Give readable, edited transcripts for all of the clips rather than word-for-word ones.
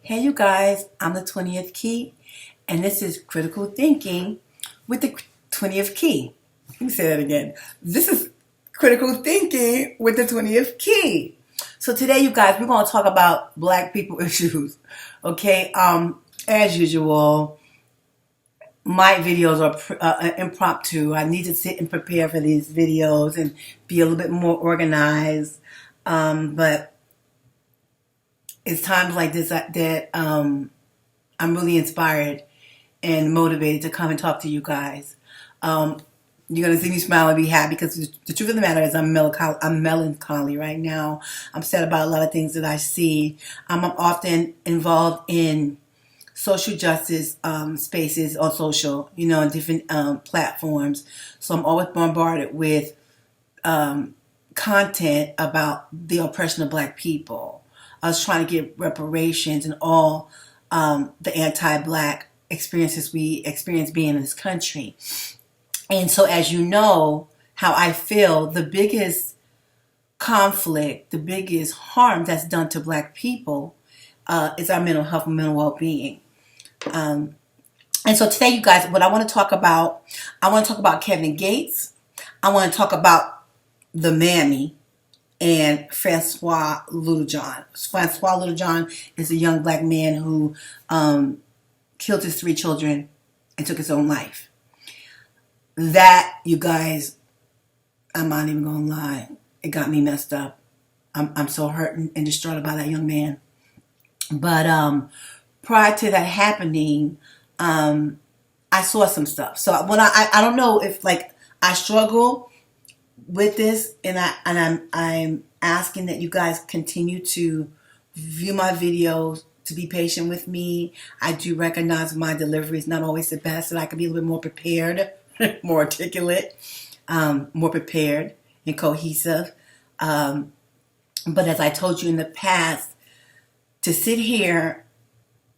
Hey you guys, I'm the 20th key, and this is Critical Thinking with the 20th key. Let me say that again. This is Critical Thinking with the 20th key. So today, you guys, we're going to talk about black people issues. Okay, as usual, my videos are impromptu. I need to sit and prepare for these videos and be a little bit more organized. But it's times like this that I'm really inspired and motivated to come and talk to you guys. You're gonna see me smile and be happy because the truth of the matter is I'm melancholy right now. I'm sad about a lot of things that I see. I'm often involved in social justice spaces on social, on different platforms. So I'm always bombarded with content about the oppression of black people. I was trying to get reparations and all the anti-black experiences we experience being in this country. And so, as you know, how I feel, the biggest conflict, the biggest harm that's done to black people is our mental health and mental well-being. And so today, you guys, what I want to talk about Kevin Gates. I want to talk about the Mammy and Francoise Littlejohn. Francoise Littlejohn is a young black man who killed his 3 children and took his own life. That, you guys, I'm not even gonna lie, it got me messed up. I'm so hurt and distraught about that young man. But prior to that happening, I saw some stuff. So when I don't know if I struggle with this, and I'm asking that you guys continue to view my videos, to be patient with me. I do recognize my delivery is not always the best, and I can be a little bit more prepared, more articulate, more prepared and cohesive. But as I told you in the past, to sit here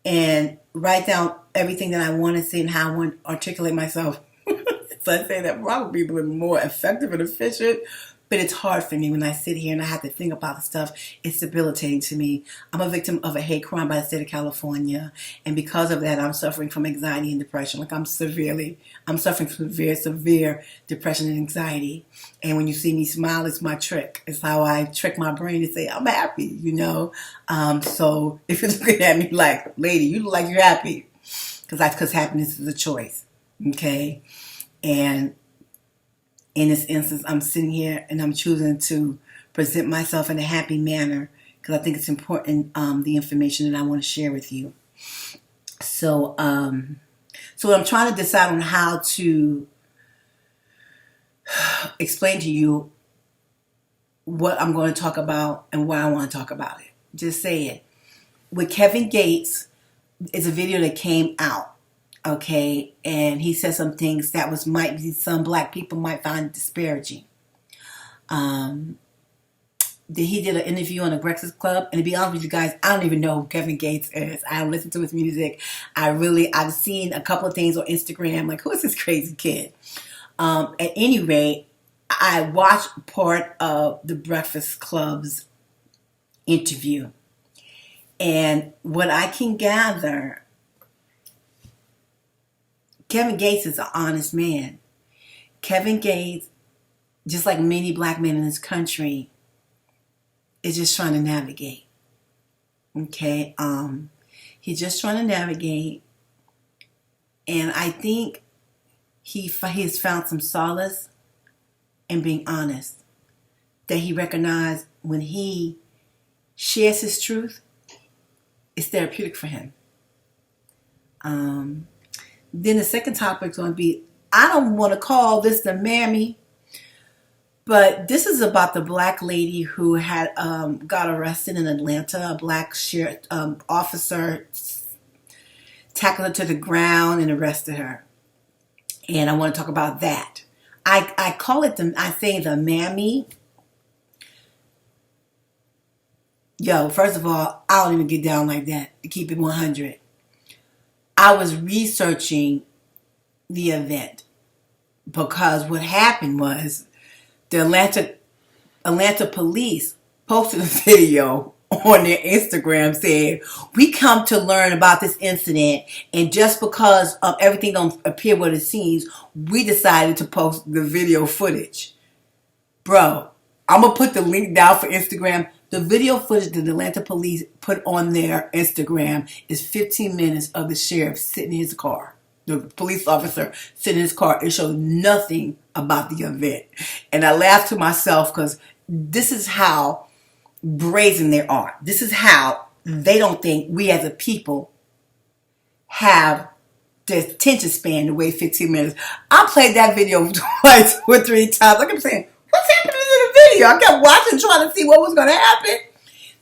and write down everything that I want to say and how I want to articulate myself, so I say that probably be more effective and efficient, but it's hard for me when I sit here and I have to think about the stuff. It's debilitating to me. I'm a victim of a hate crime by the state of California, and because of that, I'm suffering from anxiety and depression. I'm suffering from severe depression and anxiety. And when you see me smile, it's my trick. It's how I trick my brain to say I'm happy, So if you're looking at me like, lady, you look like you're happy, because happiness is a choice, okay? And in this instance, I'm sitting here and I'm choosing to present myself in a happy manner because I think it's important, the information that I want to share with you. So I'm trying to decide on how to explain to you what I'm going to talk about and why I want to talk about it. Just say it. With Kevin Gates, it's a video that came out. Okay, and he said some things that some black people might find disparaging. He did an interview on the Breakfast Club, and to be honest with you guys, I don't even know who Kevin Gates is. I don't listen to his music. I've seen a couple of things on Instagram, like, who is this crazy kid? At any rate, I watched part of the Breakfast Club's interview, and what I can gather, Kevin Gates is an honest man. Kevin Gates, just like many black men in this country, is just trying to navigate. Okay? He's just trying to navigate. And I think he has found some solace in being honest. That he recognized when he shares his truth, it's therapeutic for him. Then the second topic is going to be, I don't want to call this the Mammy, but this is about the black lady who had got arrested in Atlanta. A black sheriff officer tackled her to the ground and arrested her. And I want to talk about that. I call it the Mammy. Yo, first of all, I don't even get down like that, to keep it 100. I was researching the event because what happened was the Atlanta police posted a video on their Instagram said, we come to learn about this incident, and just because of everything don't appear what it seems, we decided to post the video footage. Bro, I'm going to put the link down for Instagram. The video footage that the Atlanta police put on their Instagram is 15 minutes of the sheriff sitting in his car. The police officer sitting in his car. It shows nothing about the event. And I laughed to myself because this is how brazen they are. This is how they don't think we as a people have the attention span to wait 15 minutes. I played that video twice or three times. Like I'm saying, what's happening in the video? I kept watching, trying to see what was going to happen.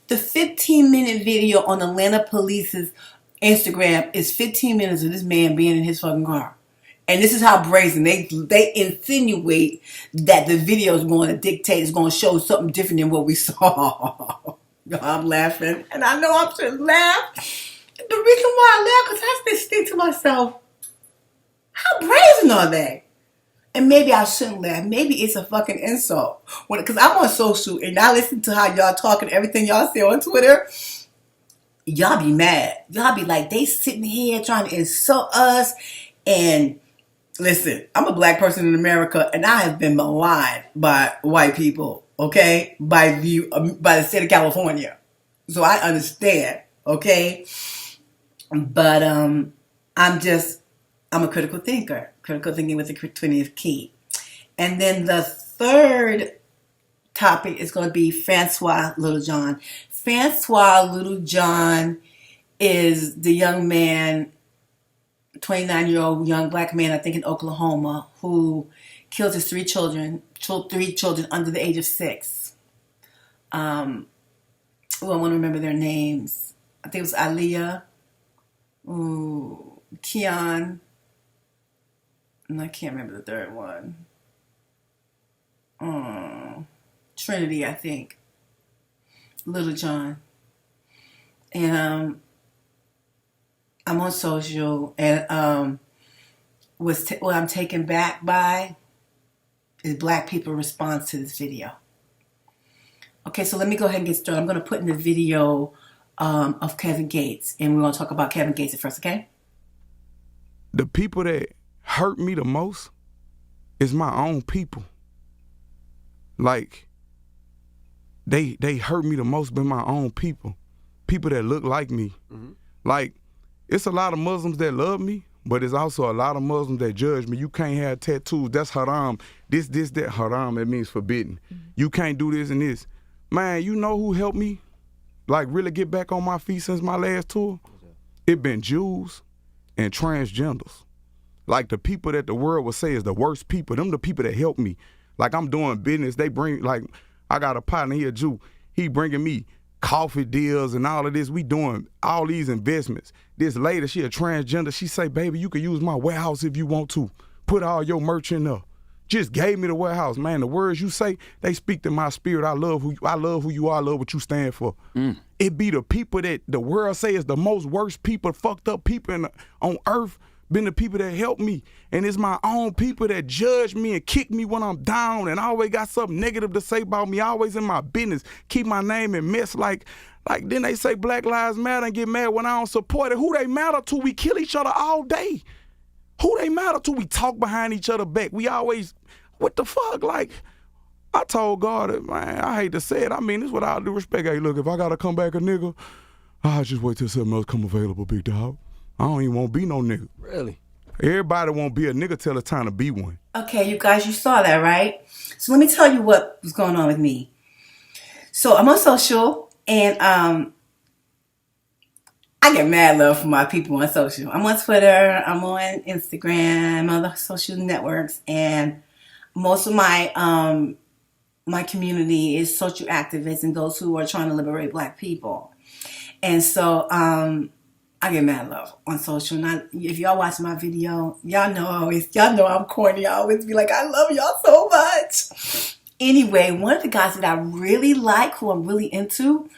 The 15-minute video on Atlanta Police's Instagram is 15 minutes of this man being in his fucking car. And this is how brazen they insinuate that the video is going to dictate, it's going to show something different than what we saw. I'm laughing, and I know I should laugh. The reason why I laugh is I just think to myself, how brazen are they? And maybe I shouldn't laugh. Maybe it's a fucking insult. Because I'm on social and I listen to how y'all talk and everything y'all say on Twitter. Y'all be mad. Y'all be like, they sitting here trying to insult us. And listen, I'm a black person in America and I have been maligned by white people, okay? By the state of California. So I understand, okay? But I'm a critical thinker. Critical thinking with the 20th key. And then the third topic is going to be Francoise Littlejohn. Francoise Littlejohn is the young man, 29-year-old young black man, I think in Oklahoma, who killed his three children under the age of 6. I want to remember their names. I think it was Aaliyah, Keon, and I can't remember the third one. Trinity, I think. Littlejohn. And I'm on social, and what I'm taken back by is black people's response to this video. Okay, so let me go ahead and get started. I'm going to put in the video of Kevin Gates, and we're going to talk about Kevin Gates at first, okay? The people that hurt me the most is my own people. Like, they hurt me the most by my own people. People that look like me. Mm-hmm. Like, it's a lot of Muslims that love me, but it's also a lot of Muslims that judge me. You can't have tattoos. That's haram. This, that haram. It means forbidden. Mm-hmm. You can't do this and this. Man, you know who helped me, like, really get back on my feet since my last tour? It been Jews and transgenders. Like, the people that the world would say is the worst people, them the people that help me. Like, I'm doing business. They bring, like, I got a partner here, Jew. He bringing me coffee deals and all of this. We doing all these investments. This lady, she a transgender. She say, baby, you can use my warehouse if you want to. Put all your merch in there. Just gave me the warehouse. Man, the words you say, they speak to my spirit. I love who you are. I love what you stand for. It be the people that the world say is the most worst people, fucked up people on earth, been the people that help me. And it's my own people that judge me and kick me when I'm down and always got something negative to say about me, always in my business, keep my name in mess. Like then they say Black Lives Matter and get mad when I don't support it. Who they matter to? We kill each other all day. Who they matter to? We talk behind each other back. We always, what the fuck? Like, I told God, man, I hate to say it. I mean, this is what I'll do respect. Hey, look, if I got to come back a nigga, I'll just wait till something else come available, big dog. I don't even want to be no nigga. Really? Everybody won't be a nigga till it's time to be one. Okay, you guys, you saw that, right? So let me tell you what was going on with me. So I'm on social, and I get mad love from my people on social. I'm on Twitter, I'm on Instagram, other social networks, and most of my my community is social activists and those who are trying to liberate black people. And so I get mad love on social. And if y'all watch my video, y'all know I'm corny. I always be like, I love y'all so much. Anyway, one of the guys that I really like, who I'm really into,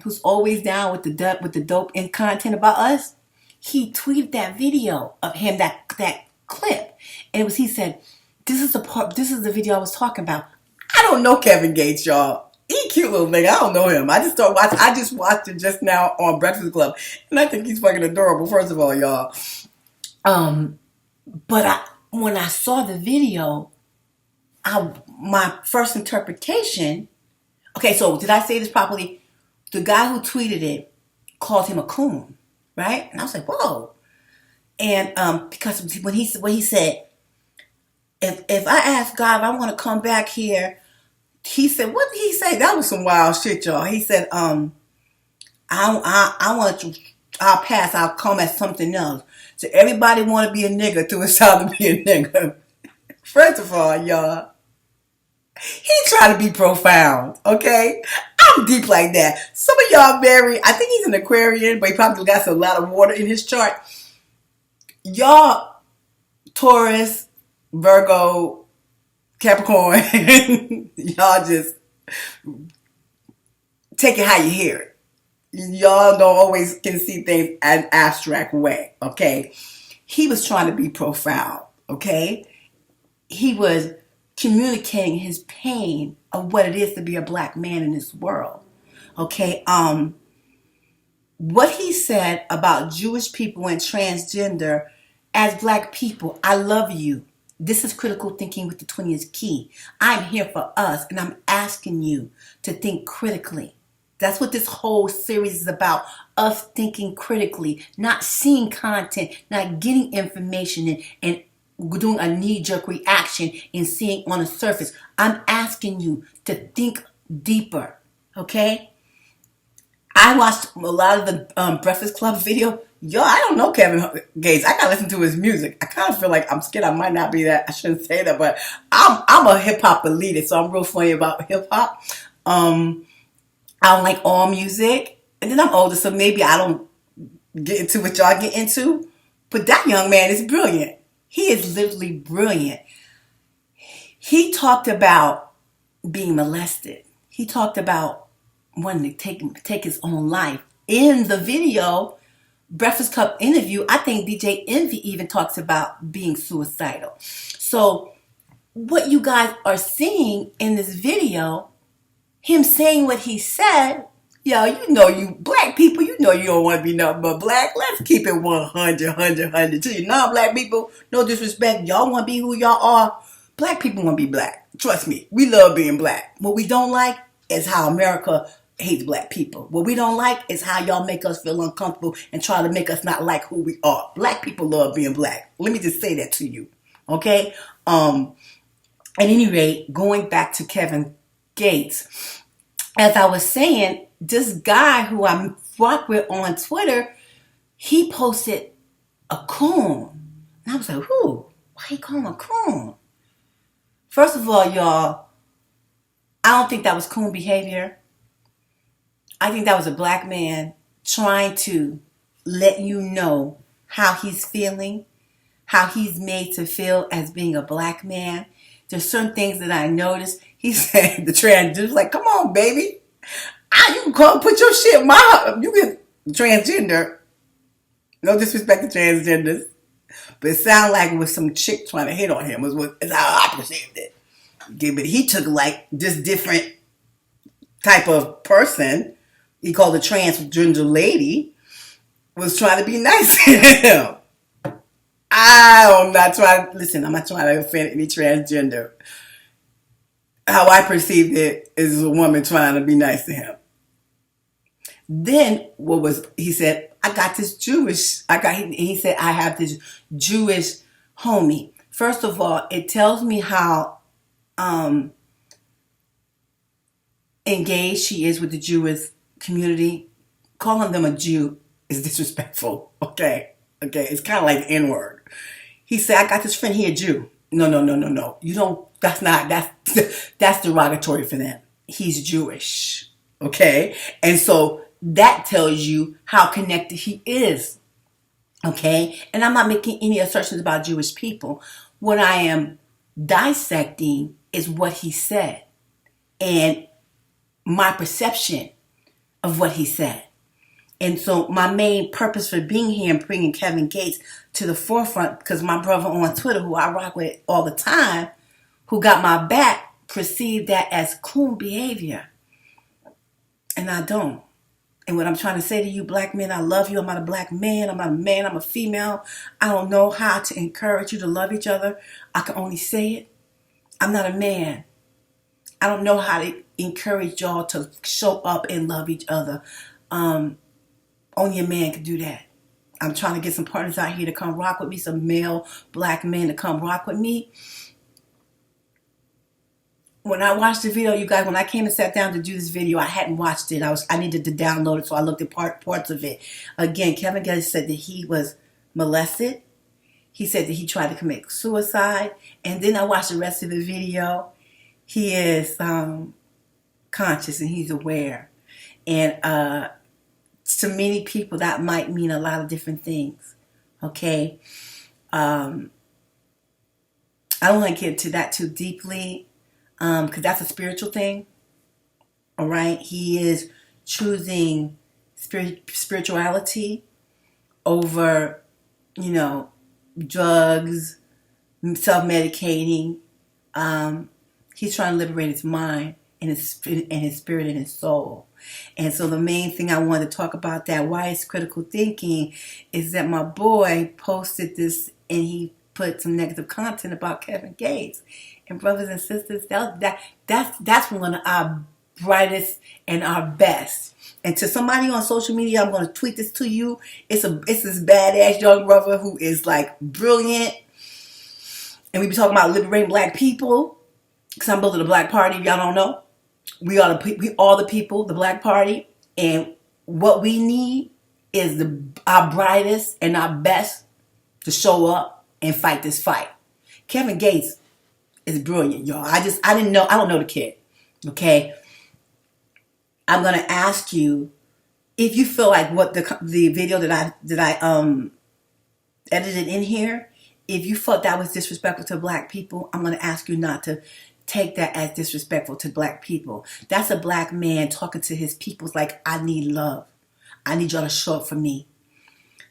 who's always down with the dope and content about us, he tweeted that video of him, that clip, and he said, this is the video I was talking about. I don't know Kevin Gates, y'all. He cute little nigga. I don't know him. I just watched it just now on Breakfast Club, and I think he's fucking adorable. First of all, y'all. But when I saw the video, my first interpretation. Okay, so did I say this properly? The guy who tweeted it called him a coon, right? And I was like, whoa. And because when he said, if I ask God if I want to come back here, he said, what did he say? That was some wild shit, y'all. He said, I want to, I'll pass, I'll come as something else. So everybody want to be a nigga till it's time to be a nigga. First of all, y'all, he trying to be profound, okay? I'm deep like that. Some of y'all very, I think he's an Aquarian, but he probably got a lot of water in his chart. Y'all, Taurus, Virgo, Capricorn, y'all just take it how you hear it. Y'all don't always can see things in an abstract way, okay? He was trying to be profound, okay? He was communicating his pain of what it is to be a black man in this world, okay? What he said about Jewish people and transgender as black people, I love you. This is critical thinking with the 20th key. I'm here for us, and I'm asking you to think critically. That's what this whole series is about, us thinking critically, not seeing content, not getting information and doing a knee-jerk reaction and seeing on the surface. I'm asking you to think deeper, okay? I watched a lot of the Breakfast Club video. Yo, I don't know Kevin Gates. I gotta listen to his music. I kind of feel like I'm scared I might not be that. I shouldn't say that, but I'm a hip hop elitist, so I'm real funny about hip hop. I don't like all music, and then I'm older, so maybe I don't get into what y'all get into. But that young man is brilliant. He is literally brilliant. He talked about being molested. He talked about wanting to take his own life. In the video, Breakfast Club interview, I think DJ Envy even talks about being suicidal. So what you guys are seeing in this video, him saying what he said, yo, you know you black people, you know you don't want to be nothing but black. Let's keep it 100. To you non-black people, no disrespect, y'all want to be who y'all are. Black people want to be black. Trust me, we love being black. What we don't like is how America hates black people. What we don't like is how y'all make us feel uncomfortable and try to make us not like who we are. Black people love being black. Let me just say that to you, okay? At any rate, going back to Kevin Gates, as I was saying, this guy who I rock with on Twitter, he posted a coon. And I was like, who? Why he call him a coon? First of all, y'all, I don't think that was coon behavior. I think that was a black man trying to let you know how he's feeling, how he's made to feel as being a black man. There's certain things that I noticed. He said the transgender, like, come on, baby. You can come put your shit in my, you can transgender. No disrespect to transgenders. But it sounded like it was some chick trying to hit on him, is how I perceived it. Okay, but he took like this different type of person, he called a transgender lady, was trying to be nice to him. I'm not trying to offend any transgender. How I perceived it is a woman trying to be nice to him. Then he said, he said, I have this Jewish homie. First of all, it tells me how engaged she is with the Jewish community. Calling them a Jew is disrespectful. Okay. It's kind of like the N-word. He said, I got this friend, he a Jew. No. You don't, that's derogatory for them. He's Jewish. Okay. And so that tells you how connected he is. Okay. And I'm not making any assertions about Jewish people. What I am dissecting is what he said and my perception of what he said. And so my main purpose for being here and bringing Kevin Gates to the forefront, because my brother on Twitter, who I rock with all the time, who got my back, perceived that as coon behavior. And I don't. And what I'm trying to say to you, black men, I love you. I'm not a black man. I'm not a man. I'm a female. I don't know how to encourage you to love each other. I can only say it. I'm not a man. I don't know how to encourage y'all to show up and love each other. Only a man can do that. I'm trying to get some partners out here to come rock with me, some male black men to come rock with me. When I watched the video, you guys, when I came and sat down to do this video, I hadn't watched it. I needed to download it, so I looked at parts of it. Again, Kevin Gates said that he was molested. He said that he tried to commit suicide. And then I watched the rest of the video. He is conscious and he's aware. And to many people, that might mean a lot of different things. Okay? I don't want to get into that too deeply. Because that's a spiritual thing. All right? He is choosing spirituality over, drugs, self-medicating. He's trying to liberate his mind and his spirit and his soul. And so the main thing I wanted to talk about that, why it's critical thinking, is that my boy posted this and he put some negative content about Kevin Gates. And brothers and sisters, that's one of our brightest and our best. And to somebody on social media, I'm going to tweet this to you. It's this badass young brother who is like brilliant. And we be talking about liberating black people. Because I'm building a black party, if y'all don't know. We are the people, the black party. And what we need is our brightest and our best to show up and fight this fight. Kevin Gates is brilliant, y'all. I don't know the kid. Okay? I'm gonna ask you if you feel like what the video that I edited in here, if you felt that was disrespectful to black people, I'm gonna ask you not to take that as disrespectful to black people. That's a black man talking to his peoples like, I need love. I need y'all to show up for me.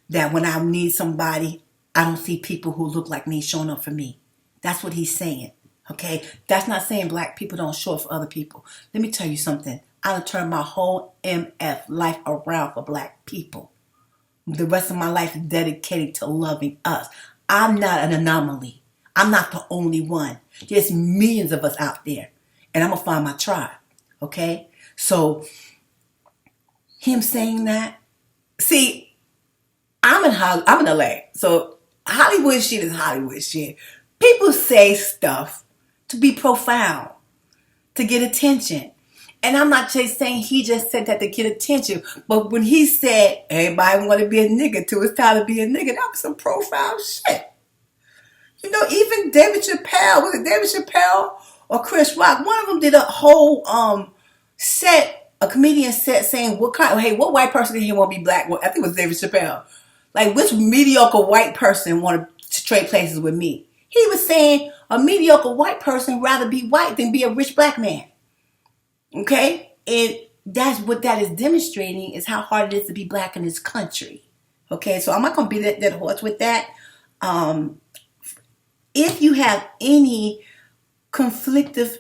That when I need somebody, I don't see people who look like me showing up for me. That's what he's saying. Okay? That's not saying black people don't show up for other people. Let me tell you something. I've turned my whole MF life around for black people. The rest of my life is dedicated to loving us. I'm not an anomaly. I'm not the only one. There's millions of us out there. And I'm going to find my tribe. Okay? So, him saying that. See, I'm in LA. So, Hollywood shit is Hollywood shit. People say stuff to be profound, to get attention. And I'm not just saying he just said that to get attention. But when he said, everybody want to be a nigga too, it's time to be a nigga, that was some profound shit. Even David Chappelle, was it David Chappelle or Chris Rock? One of them did a whole a comedian set saying, what white person in here want to be black? Well, I think it was David Chappelle. Like, which mediocre white person wanted to trade places with me? He was saying a mediocre white person rather be white than be a rich black man. Okay? And that's what that is demonstrating, is how hard it is to be black in this country. Okay? So I'm not going to be that horse with that. If you have any conflictive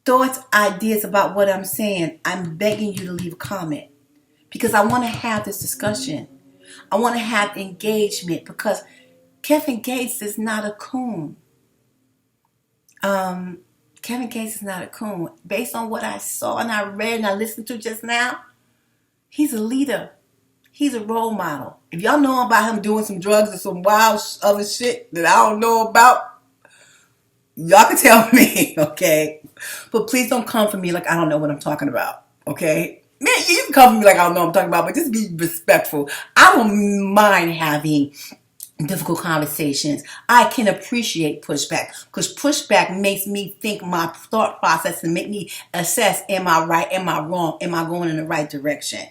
thoughts, ideas about what I'm saying, I'm begging you to leave a comment. Because I want to have this discussion. I want to have engagement, because Kevin Gates is not a coon. Kevin Gates is not a coon. Based on what I saw and I read and I listened to just now, he's a leader. He's a role model. If y'all know about him doing some drugs or some wild other shit that I don't know about, y'all can tell me, okay? But please don't come for me like I don't know what I'm talking about, okay? Man, you can come for me like I don't know what I'm talking about, but just be respectful. I don't mind having difficult conversations. I can appreciate pushback, because pushback makes me think my thought process and make me assess, am I right, am I wrong, am I going in the right direction?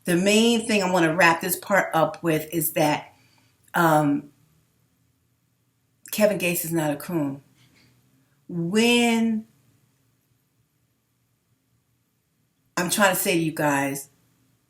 The main thing I want to wrap this part up with is that Kevin Gates is not a coon. When I'm trying to say to you guys,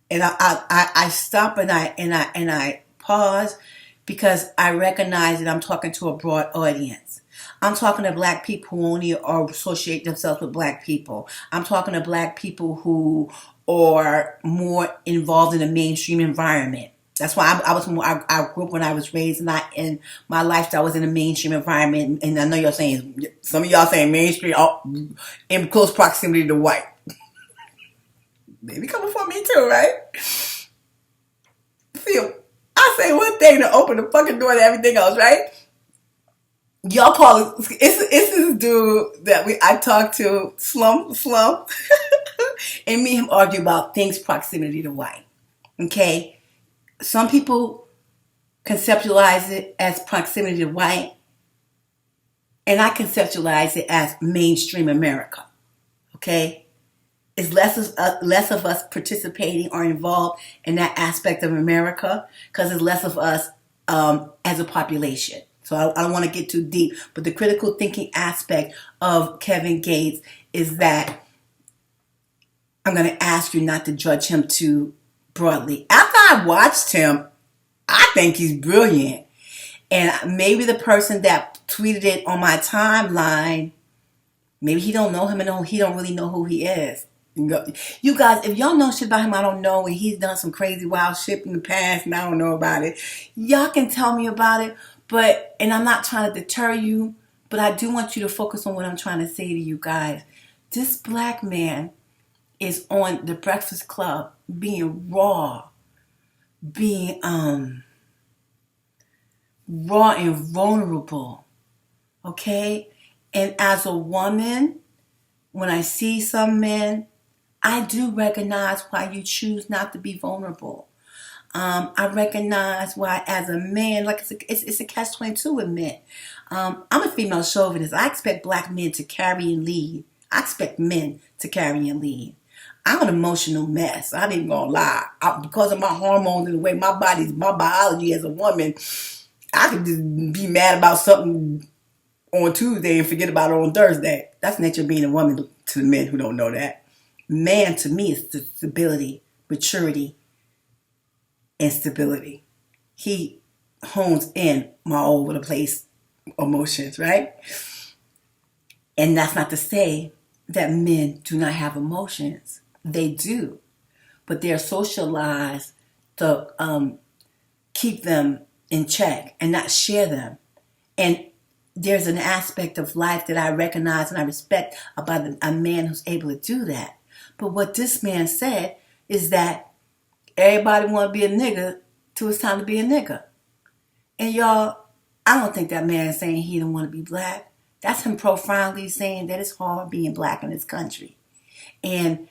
and I stop and I pause, because I recognize that I'm talking to a broad audience. I'm talking to black people who only associate themselves with black people. I'm talking to black people who or more involved in a mainstream environment. That's why I was more. I grew up when I was raised, not in my lifestyle was in a mainstream environment. And I know you're saying some of y'all saying mainstream, in close proximity to white. They be coming for me too, right? See, I say one thing to open the fucking door to everything else, right? Y'all call it. It's this dude that I talked to, Slum, and me and him argue about things proximity to white. Okay, some people conceptualize it as proximity to white, and I conceptualize it as mainstream America. Okay, it's less of us participating or involved in that aspect of America because it's less of us as a population. So I don't want to get too deep, but the critical thinking aspect of Kevin Gates is that I'm going to ask you not to judge him too broadly. After I watched him, I think he's brilliant. And maybe the person that tweeted it on my timeline, maybe he don't know him and he don't really know who he is. You guys, if y'all know shit about him I don't know, and he's done some crazy wild shit in the past and I don't know about it, y'all can tell me about it. But, and I'm not trying to deter you, but I do want you to focus on what I'm trying to say to you guys. This black man is on the Breakfast Club being raw, being raw and vulnerable, okay? And as a woman, when I see some men, I do recognize why you choose not to be vulnerable. I recognize why, as a man, like it's a catch-22 with men. I'm a female chauvinist. I expect black men to carry and lead. I expect men to carry and lead. I'm an emotional mess. I ain't even gonna lie. Because of my hormones and the way my biology as a woman, I could just be mad about something on Tuesday and forget about it on Thursday. That's the nature of being a woman to the men who don't know that. Man, to me, is stability, maturity, and stability. He hones in my all over the place emotions, right? And that's not to say that men do not have emotions. They do. But they're socialized to keep them in check and not share them. And there's an aspect of life that I recognize and I respect about a man who's able to do that. But what this man said is that everybody want to be a nigga till it's time to be a nigga. And y'all, I don't think that man is saying he don't want to be black. That's him profoundly saying that it's hard being black in this country. And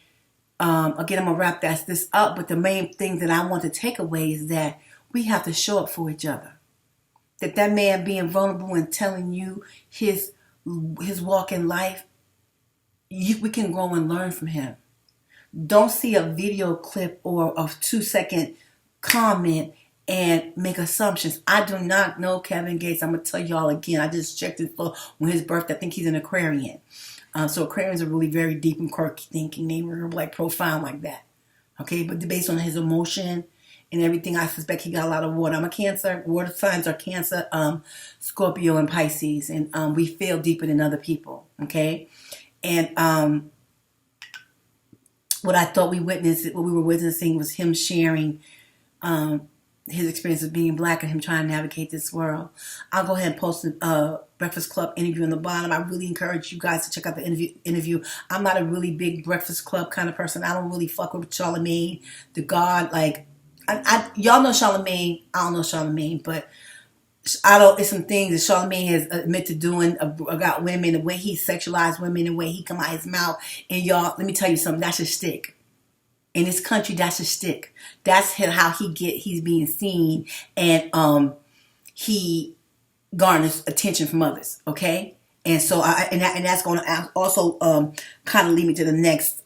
again, I'm going to wrap this up. But the main thing that I want to take away is that we have to show up for each other. That man being vulnerable and telling you his walk in life, we can grow and learn from him. Don't see a video clip or a 2-second comment and make assumptions. I do not know Kevin Gates. I'm going to tell y'all again. I just checked his flow when his birthday. I think he's an Aquarian. So Aquarians are really very deep and quirky thinking. They were like profound like that. Okay, but based on his emotion and everything, I suspect he got a lot of water. I'm a Cancer. Water signs are Cancer, Scorpio, and Pisces. And we feel deeper than other people. Okay? And what I thought what we were witnessing was him sharing his experience of being black and him trying to navigate this world. I'll go ahead and post a Breakfast Club interview in the bottom. I really encourage you guys to check out the interview. I'm not a really big Breakfast Club kind of person. I don't really fuck with Charlamagne, the God. Like, y'all know Charlamagne. I don't know Charlamagne, but it's some things that Charlamagne has admitted to doing about women, the way he sexualized women, the way he come out his mouth. And y'all, let me tell you something. That's his shtick. In this country, that's his shtick. That's how he's being seen, and he garners attention from others. Okay, and so that's going to also kind of lead me to the next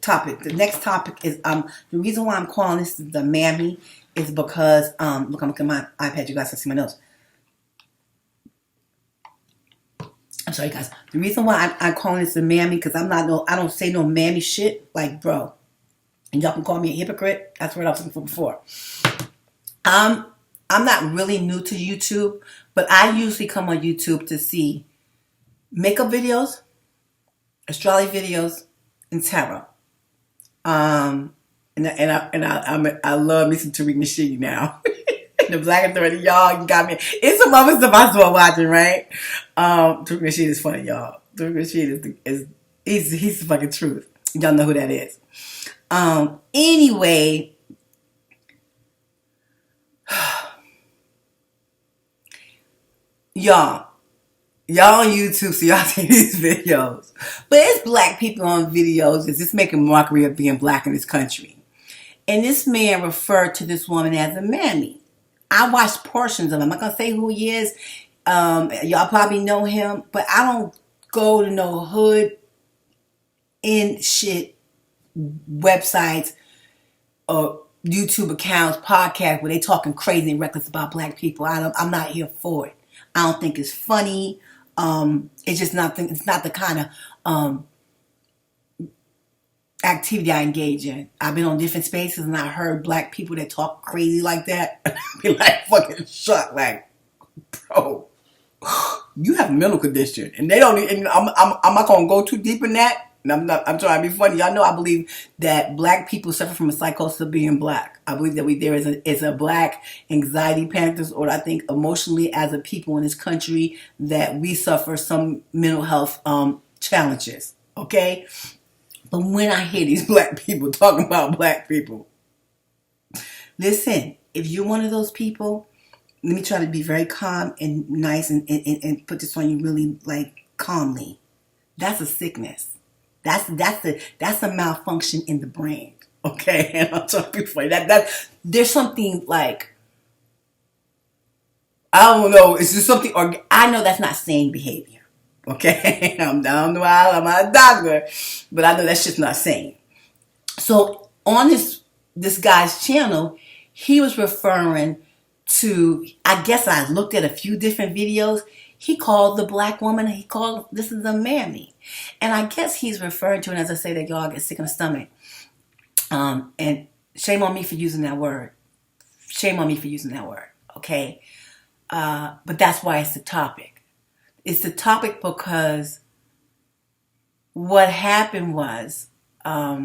topic. The next topic is the reason why I'm calling this the Mammy is because look, I'm looking at my iPad. You guys can see my notes. I'm sorry, guys. The reason why I'm calling this a Mammy because I don't say no Mammy shit. Like, bro, and y'all can call me a hypocrite. That's what I was looking for before. I'm not really new to YouTube, but I usually come on YouTube to see makeup videos, astrology videos, and terror. I love me some Tariq Nasheed now. The Black Authority, y'all, you got me. It's some other stuff I still watching, right? Tariq Nasheed is funny, y'all. Tariq Nasheed he's the fucking truth. Y'all know who that is. Anyway, y'all on YouTube, so y'all see these videos. But it's black people on videos. It's just making mockery of being black in this country. And this man referred to this woman as a mammy. I watched portions of him. I'm not going to say who he is. Y'all probably know him. But I don't go to no hood in shit websites or YouTube accounts, podcasts where they talking crazy and reckless about black people. I'm not here for it. I don't think it's funny. It's just not. It's not the kind of activity I engage in. I've been on different spaces and I heard black people that talk crazy like that. And I be like fucking shocked, like, bro, you have a mental condition, and they don't. And I'm not gonna go too deep in that. And I'm trying to be funny. Y'all know I believe that black people suffer from a psychosis of being black. I believe that there is a black anxiety panic disorder. I think emotionally as a people in this country that we suffer some mental health challenges. Okay? But when I hear these black people talking about black people, listen, if you're one of those people, let me try to be very calm and nice and put this on you really like calmly. That's a sickness. That's a malfunction in the brain. Okay? And I'm talking before that there's something like, I don't know, it's just something, or I know that's not sane behavior. Okay? I'm not a doctor, but I know that's just not sane. So on this guy's channel, he was referring to, I guess I looked at a few different videos. He called the black woman, this is a mammy. And I guess he's referring to, and as I say that, y'all get sick in the stomach. And shame on me for using that word. Shame on me for using that word, okay? But that's why it's the topic. It's the topic because what happened was, let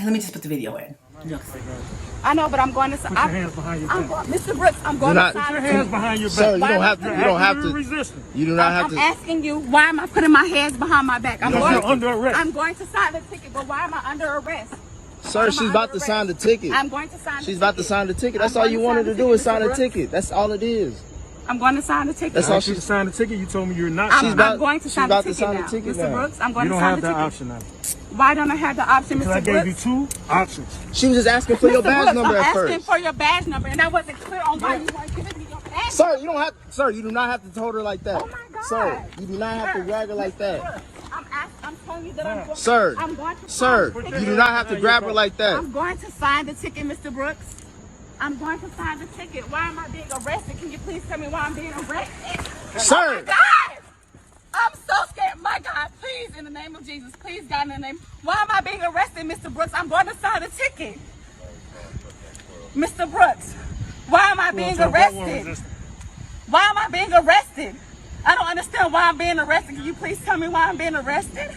me just put the video in. I know, but I'm going to. Put your hands behind your back. Mr. Brooks, I'm going to sign. Put your hands behind your back. Sir, you don't have to. You don't have to. You do not have to. I'm asking you, why am I putting my hands behind my back? You're under arrest. I'm going to sign the ticket, but why am I under arrest? Sir, she's about to sign the ticket. I'm going to sign. She's about to sign the ticket. That's all you wanted to do is sign the ticket. That's all it is. I'm going to sign the ticket. That's all She signed the ticket. You told me you're not. I'm going to sign the ticket now. Mr. Brooks, I'm going to sign the ticket. You don't have that option now. Why don't I have the option, Mr. Brooks? Because I gave you two options. She was just asking for your badge number at first. I'm asking for your badge number, and I wasn't clear on why you weren't giving me your badge. Sir, you don't have. Sir, you do not have to hold her like that. Oh my God. Sir, you do not have to drag her like that. I'm telling you that I'm going. Sir, I'm going to sir, sign the you ticket. do not have to grab her like that. I'm going to sign the ticket, Mr. Brooks. I'm going to sign the ticket. Why am I being arrested? Can you please tell me why I'm being arrested? Sir. Oh my God! I'm so scared. My God, please, in the name of Jesus, please, God, in the name. Why am I being arrested, Mr. Brooks? I'm going to sign the ticket. Mr. Brooks, why am I being arrested? Why am I being arrested? I don't understand why I'm being arrested. Can you please tell me why I'm being arrested?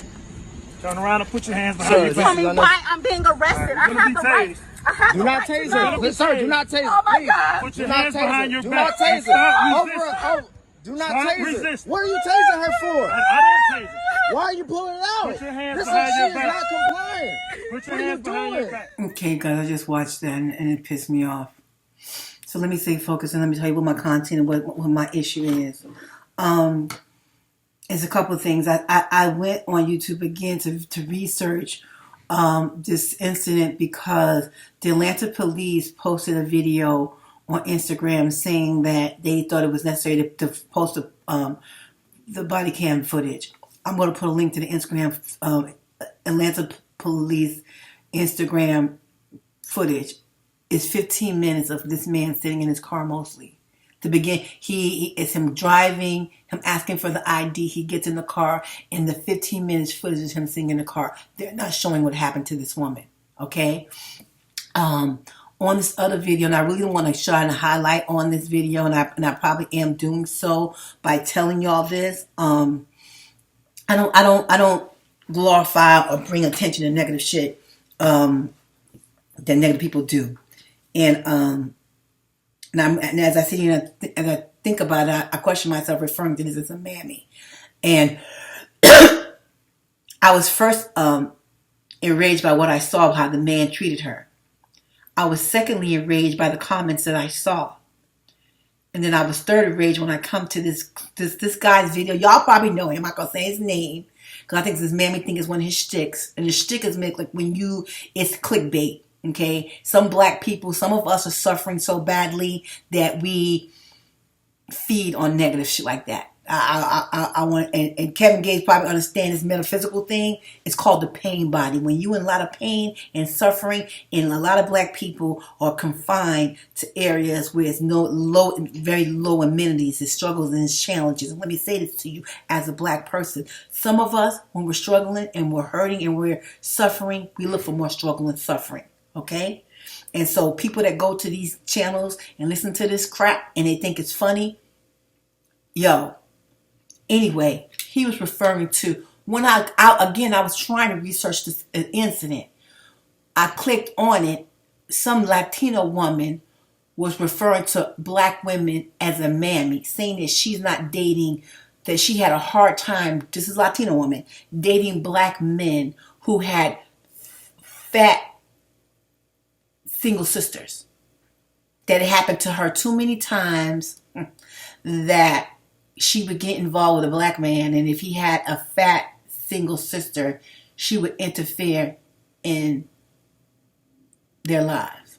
Turn around and put your hands behind your back. Tell me why I'm being arrested. I have the right. I have Do not tase her. Sir, do not tase her. Oh my God. Put your hands behind your Do back. not tase her. Do not Stop tase her. resisting. What are you tasing her for? I didn't tase it. Why are you pulling it out? Put your hands This behind is your she is back. not compliant. Put your What are you hands behind your doing? back. Okay, guys, I just watched that and it pissed me off. So let me stay focused and let me tell you what my content and what my issue is. It's a couple of things. I went on YouTube again to research this incident because the Atlanta police posted a video on Instagram saying that they thought it was necessary to post the body cam footage. I'm going to put a link to the Instagram Atlanta police Instagram footage. It's 15 minutes of this man sitting in his car mostly. To begin, it's him driving, him asking for the ID. He gets in the car, and the 15 minutes footage is him sitting in the car. They're not showing what happened to this woman. Okay. On this other video, and I really don't want to shine a highlight on this video, and I probably am doing so by telling y'all this. I don't glorify or bring attention to negative shit that negative people do. And as I sit here and I think about it, I question myself referring to this as a mammy. And I was first enraged by what I saw, how the man treated her. I was secondly enraged by the comments that I saw. And then I was third enraged when I come to this guy's video. Y'all probably know him. I'm not going to say his name, because I think this mammy thing is one of his shticks. And the shtick is like when it's clickbait. Okay? Some black people, some of us are suffering so badly that we feed on negative shit like that. I want, and Kevin Gates probably understand this metaphysical thing. It's called the pain body. When you in a lot of pain and suffering, and a lot of black people are confined to areas where it's very low amenities, it's struggles and it's challenges. And let me say this to you as a black person. Some of us, when we're struggling and we're hurting and we're suffering, we look for more struggle and suffering. Okay? And so people that go to these channels and listen to this crap and they think it's funny, yo. Anyway, he was referring to when I was trying to research this incident. I clicked on it. Some Latino woman was referring to black women as a mammy, saying that she's not dating, that she had a hard time, this is a Latino woman, dating black men who had fat single sisters. That it happened to her too many times that she would get involved with a black man, and if he had a fat single sister, she would interfere in their lives.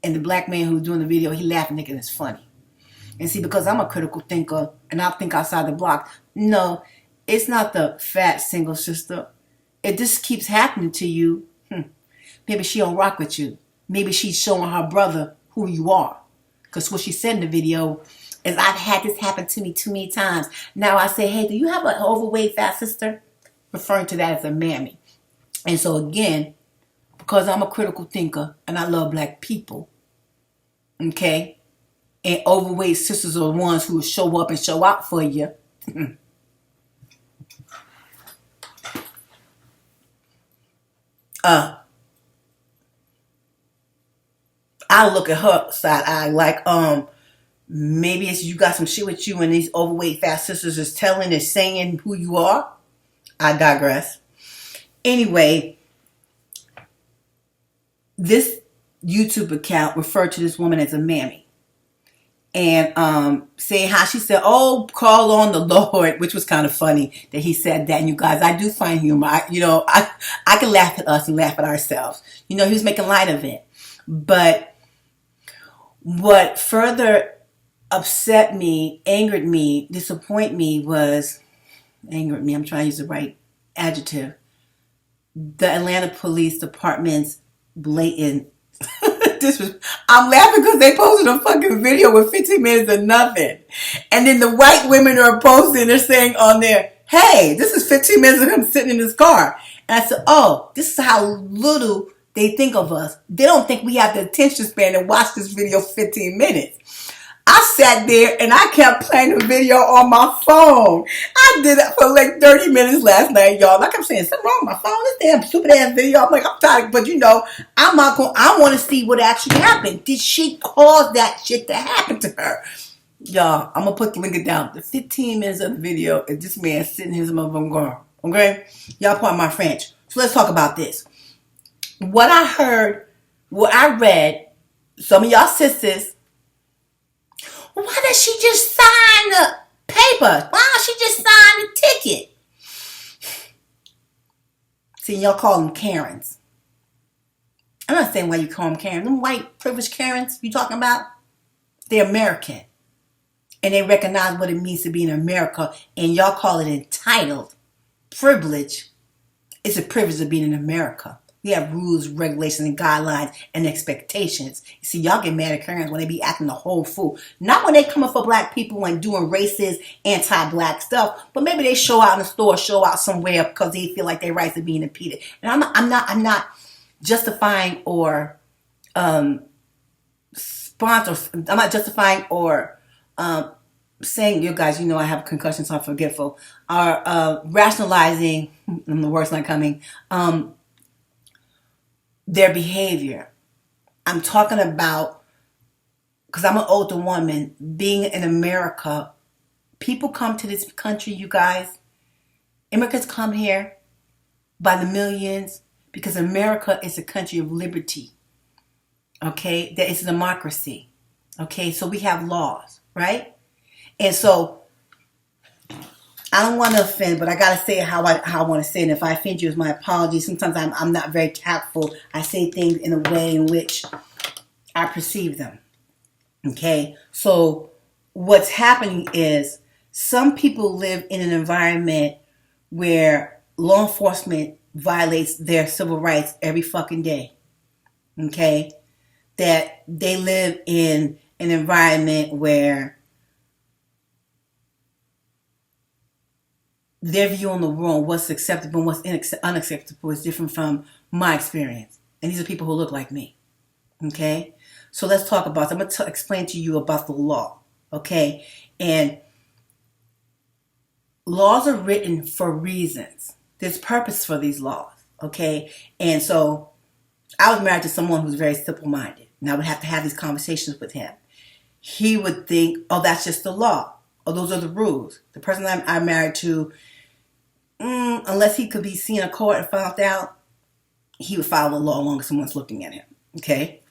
And the black man who was doing the video, he laughed and thinking it's funny. And see, because I'm a critical thinker and I think outside the block, no, it's not the fat single sister. If this keeps happening to you, maybe she don't rock with you. Maybe she's showing her brother who you are. Because what she said in the video is, I've had this happen to me too many times. Now I say, hey, do you have an overweight fat sister? Referring to that as a mammy. And so again, because I'm a critical thinker and I love black people, okay, and overweight sisters are the ones who will show up and show out for you. I'll look at her side eye like, maybe it's you got some shit with you and these overweight fat sisters is saying who you are. I digress. Anyway, this YouTube account referred to this woman as a mammy. And saying how she said, oh, call on the Lord, which was kind of funny that he said that. And you guys, I do find humor. I can laugh at us and laugh at ourselves. He was making light of it. But what further upset me, angered me, disappointed me was, I'm trying to use the right adjective, the Atlanta Police Department's blatant, I'm laughing because they posted a fucking video with 15 minutes of nothing. And then the white women are posting, they're saying on there, hey, this is 15 minutes of him sitting in his car. And I said, oh, this is how little they think of us. They don't think we have the attention span to watch this video 15 minutes. I sat there and I kept playing the video on my phone. I did that for like 30 minutes last night, y'all. Like I'm saying, something wrong with my phone. This damn stupid ass video. I'm like, I'm tired. But I'm not going, I want to see what actually happened. Did she cause that shit to happen to her? Y'all, I'm going to put the link down. The 15 minutes of the video is this man sitting in his motherfucking car. Okay? Y'all pardon my French. So let's talk about this. What I heard, what I read, some of y'all sisters, why does she just sign the paper? Why don't she just sign the ticket? See, y'all call them Karens. I'm not saying why you call them Karens. Them white privileged Karens you talking about, they're American. And they recognize what it means to be in America. And y'all call it entitled. Privilege. It's a privilege of being in America. We have rules, regulations, and guidelines and expectations. You see, y'all get mad at Karens when they be acting the whole fool. Not when they coming for black people and doing racist, anti-black stuff, but maybe they show out in the store, show out somewhere because they feel like their rights are being impeded. And I'm not justifying or I'm not justifying or saying, you guys, I have concussion, so I'm forgetful, are rationalizing, and the word's not coming, their behavior. I'm talking about, because I'm an older woman, being in America, people come to this country, you guys, immigrants come here by the millions because America is a country of liberty. Okay? That it's a democracy. Okay? So we have laws, right? And so I don't want to offend, but I got to say it how I want to say it. And if I offend you, it's my apologies. Sometimes I'm not very tactful. I say things in a way in which I perceive them. Okay? So what's happening is some people live in an environment where law enforcement violates their civil rights every fucking day. Okay? That they live in an environment where their view on the world, what's acceptable and what's unacceptable, is different from my experience. And these are people who look like me. Okay? So let's talk about, I'm going to explain to you about the law. Okay? And laws are written for reasons. There's purpose for these laws. Okay? And so I was married to someone who's very simple-minded. And I would have to have these conversations with him. He would think, oh, that's just the law. Oh, those are the rules. The person I'm married to, unless he could be seen in court and found out, he would follow the law as long as someone's looking at him. Okay?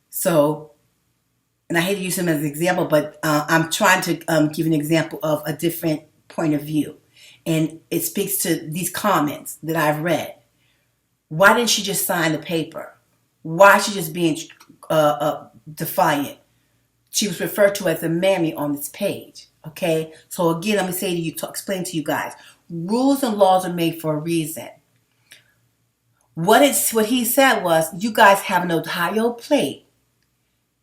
So, and I hate to use him as an example, but I'm trying to give an example of a different point of view. And it speaks to these comments that I've read. Why didn't she just sign the paper? Why is she just being defiant? She was referred to as a Mammy on this page. Okay? So again, let me say to you, to explain to you guys. Rules and laws are made for a reason. What he said was, you guys have an Ohio plate.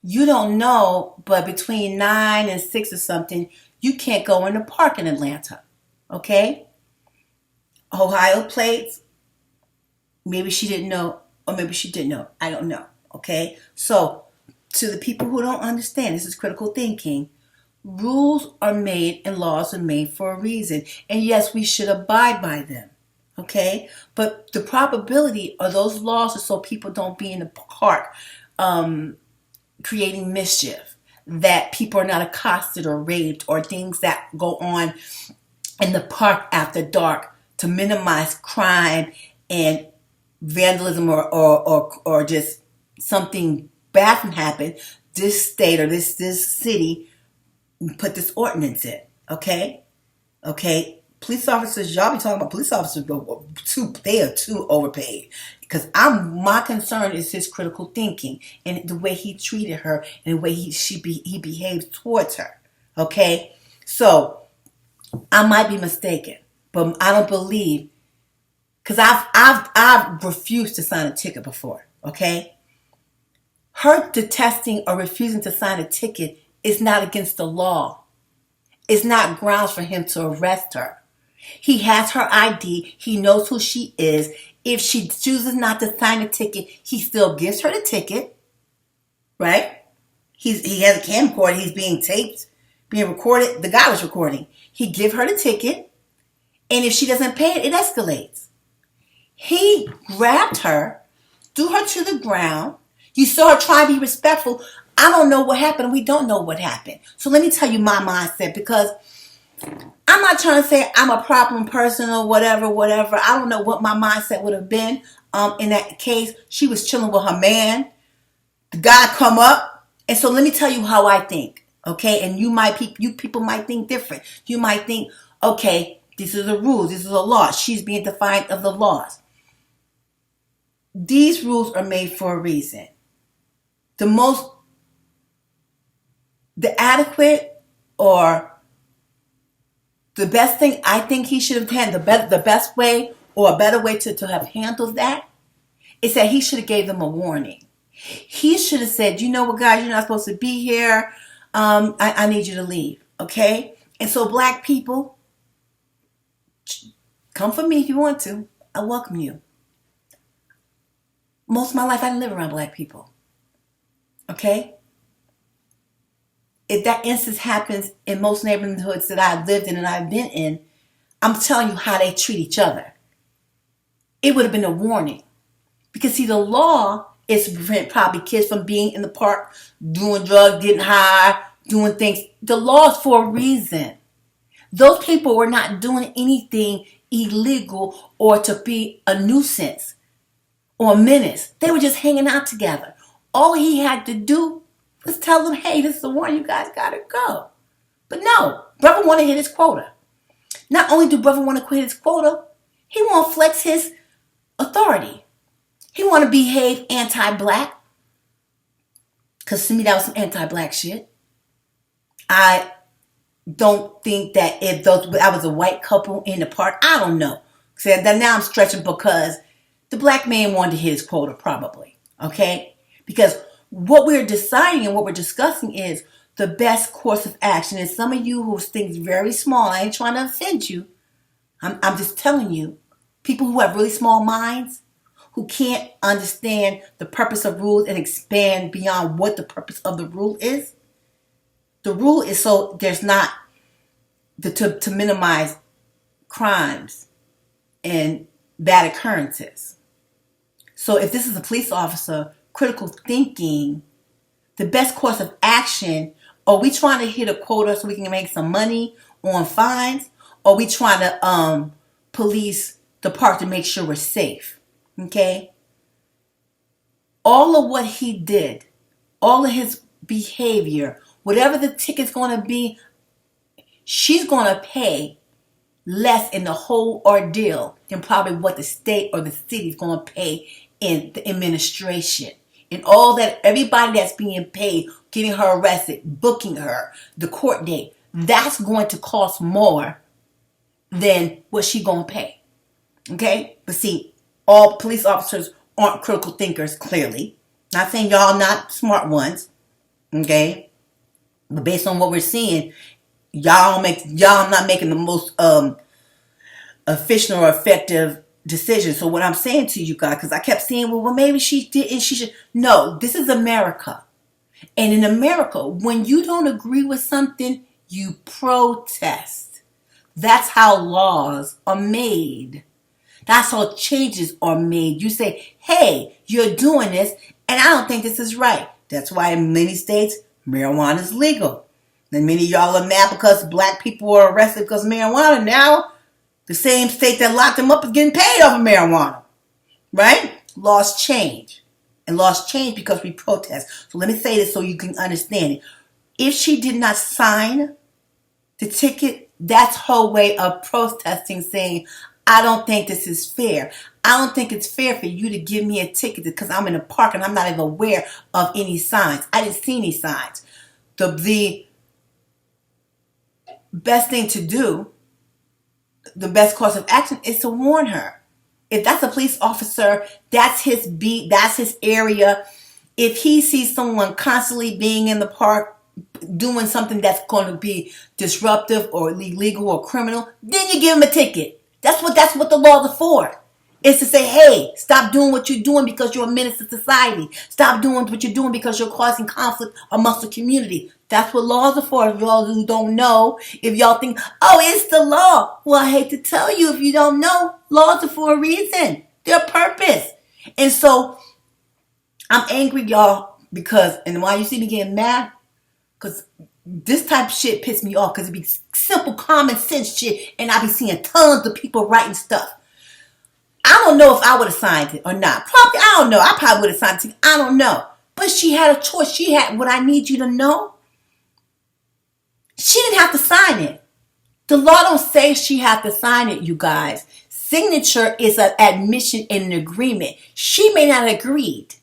You don't know, but between 9 and 6 or something, you can't go in the park in Atlanta. Okay? Ohio plates. Maybe she didn't know, or maybe she did know. I don't know. Okay? So, to the people who don't understand, this is critical thinking. Rules are made and laws are made for a reason. And yes, we should abide by them. Okay? But the probability of those laws are so people don't be in the park creating mischief, that people are not accosted or raped, or things that go on in the park after dark to minimize crime and vandalism or just something bad can happen. This state or this city put this ordinance in. Okay? Okay? Police officers, y'all be talking about police officers, they are too overpaid. Because my concern is his critical thinking and the way he treated her and the way he behaved towards her. Okay? So, I might be mistaken, but I don't believe, because I've refused to sign a ticket before. Okay? Her detesting or refusing to sign a ticket is not against the law. It's not grounds for him to arrest her. He has her ID. He knows who she is. If she chooses not to sign the ticket, he still gives her the ticket. Right? He has a camcorder. He's being taped, being recorded. The guy was recording. He give her the ticket. And if she doesn't pay it, it escalates. He grabbed her, threw her to the ground. You saw her try to be respectful. I don't know what happened. We don't know what happened. So let me tell you my mindset, because I'm not trying to say I'm a problem person or whatever. I don't know what my mindset would have been in that case. She was chilling with her man. The guy come up. And so let me tell you how I think. Okay? And you people might think different. You might think, okay, these are the rules. This is the law. She's being defiant of the laws. These rules are made for a reason. The adequate or the best thing I think he should have handled, the best way or a better way to have handled that is that he should have gave them a warning. He should have said, you know what, guys, you're not supposed to be here. I need you to leave. Okay? And so black people, come for me if you want to. I welcome you. Most of my life I didn't live around black people. Okay? if that instance happens in most neighborhoods that I've lived in and I've been in, I'm telling you how they treat each other. It would have been a warning. Because see, the law is to prevent probably kids from being in the park, doing drugs, getting high, doing things. The law is for a reason. Those people were not doing anything illegal or to be a nuisance or a menace. They were just hanging out together. All he had to do was tell them, hey, this is the one, you guys gotta go. But no, brother want to hit his quota. Not only do brother want to quit his quota, he want to flex his authority. He want to behave anti-black. Because to me, that was some anti-black shit. I don't think that if I was a white couple in the park, I don't know. So now I'm stretching because the black man wanted to hit his quota probably. Okay? Because what we're deciding and what we're discussing is the best course of action. And some of you who think very small, I ain't trying to offend you. I'm just telling you, people who have really small minds, who can't understand the purpose of rules and expand beyond what the purpose of the rule is. The rule is so there's not to minimize crimes and bad occurrences. So if this is a police officer, critical thinking, the best course of action, are we trying to hit a quota so we can make some money on fines? Or are we trying to police the park to make sure we're safe? Okay? All of what he did, all of his behavior, whatever the ticket's going to be, she's going to pay less in the whole ordeal than probably what the state or the city is going to pay in the administration. And all that, everybody that's being paid, getting her arrested, booking her, the court date, that's going to cost more than what she going to pay. Okay? But see, all police officers aren't critical thinkers, clearly. Not saying y'all not smart ones. Okay? But based on what we're seeing, y'all not making the most efficient or effective decision. So what I'm saying to you guys, because I kept saying, well, maybe she didn't, she should. No, this is America. And in America, when you don't agree with something, you protest. That's how laws are made. That's how changes are made. You say, hey, you're doing this, and I don't think this is right. That's why in many states, marijuana is legal. And many of y'all are mad because black people were arrested because of marijuana. Now, the same state that locked them up is getting paid off of marijuana. Right? Laws change. And laws change because we protest. So let me say this so you can understand it. If she did not sign the ticket, that's her way of protesting, saying, I don't think this is fair. I don't think it's fair for you to give me a ticket because I'm in a park and I'm not even aware of any signs. I didn't see any signs. The best thing to do, the best course of action is to warn her. If that's a police officer, that's his beat, that's his area. If he sees someone constantly being in the park doing something that's going to be disruptive or illegal or criminal, then you give him a ticket. That's what the laws are for. It's to say, hey, stop doing what you're doing because you're a menace to society. Stop doing what you're doing because you're causing conflict amongst the community. That's what laws are for. If y'all who don't know, if y'all think, oh, it's the law. Well, I hate to tell you, if you don't know, laws are for a reason. They're a purpose. And so I'm angry, y'all, because, and why you see me getting mad? Because this type of shit pissed me off because it be simple common sense shit and I be seeing tons of people writing stuff. I don't know if I would have signed it or not. Probably, I don't know. I probably would have signed it. I don't know. But she had a choice. She had what I need you to know. She didn't have to sign it. The law don't say she had to sign it, you guys. Signature is an admission and an agreement. She may not have agreed.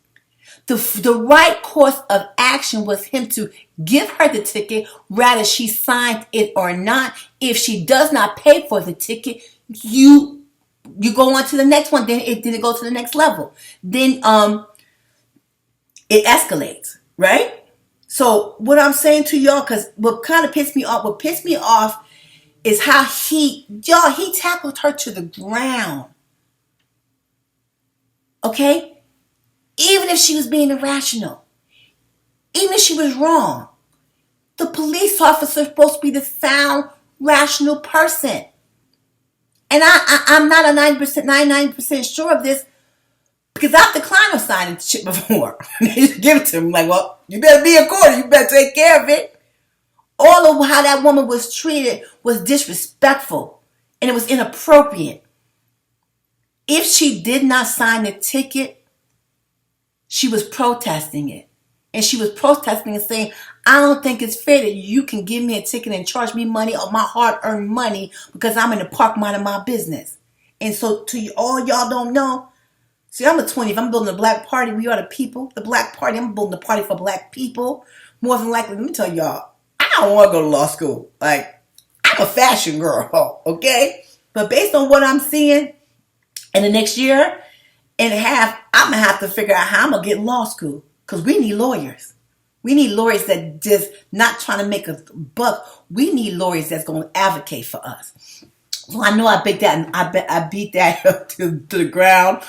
The right course of action was him to give her the ticket, whether she signed it or not. If she does not pay for the ticket, you go on to the next one. Then it goes to the next level. Then it escalates, right? So what I'm saying to y'all, because what pissed me off is how he tackled her to the ground. Okay? Even if she was being irrational, even if she was wrong, The police officer is supposed to be the sound, rational person. And I'm not a 90%, 99% sure of this because I've declined on signing shit before. They just give it to him like, well, you better be a quarter. You better take care of it. All of how that woman was treated was disrespectful and it was inappropriate. If she did not sign the ticket, she was protesting it. And she was protesting and saying, I don't think it's fair that you can give me a ticket and charge me money or my hard-earned money because I'm in the park minding my business. And so to you, all y'all don't know, see, I'm a 20. If I'm building a black party, we are the people. The black party, I'm building a party for black people. More than likely, let me tell y'all, I don't want to go to law school. Like, I'm a fashion girl, okay? But based on what I'm seeing in the next year and a half, I'm going to have to figure out how I'm going to get in law school. Because we need lawyers. We need lawyers that just not trying to make a buck. We need lawyers that's going to advocate for us. So I know I beat that up to the ground.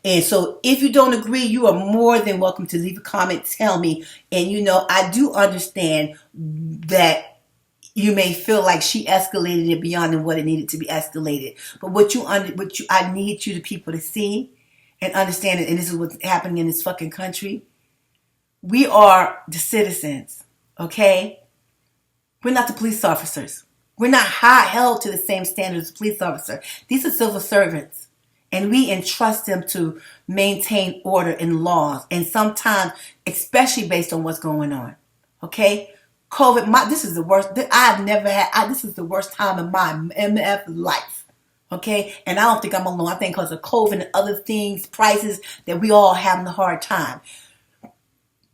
And so if you don't agree, you are more than welcome to leave a comment, tell me. And you know, I do understand that you may feel like she escalated it beyond what it needed to be escalated. But I need you, the people, to see and understand it, and this is what's happening in this fucking country. We are the citizens, okay? We're not the police officers. We're not held to the same standards as a police officer. These are civil servants, and we entrust them to maintain order and laws, and sometimes, especially based on what's going on, okay? COVID, this is the worst. This is the worst time in my MF life. Okay, and I don't think I'm alone. I think because of COVID and other things, prices, that we all having a hard time.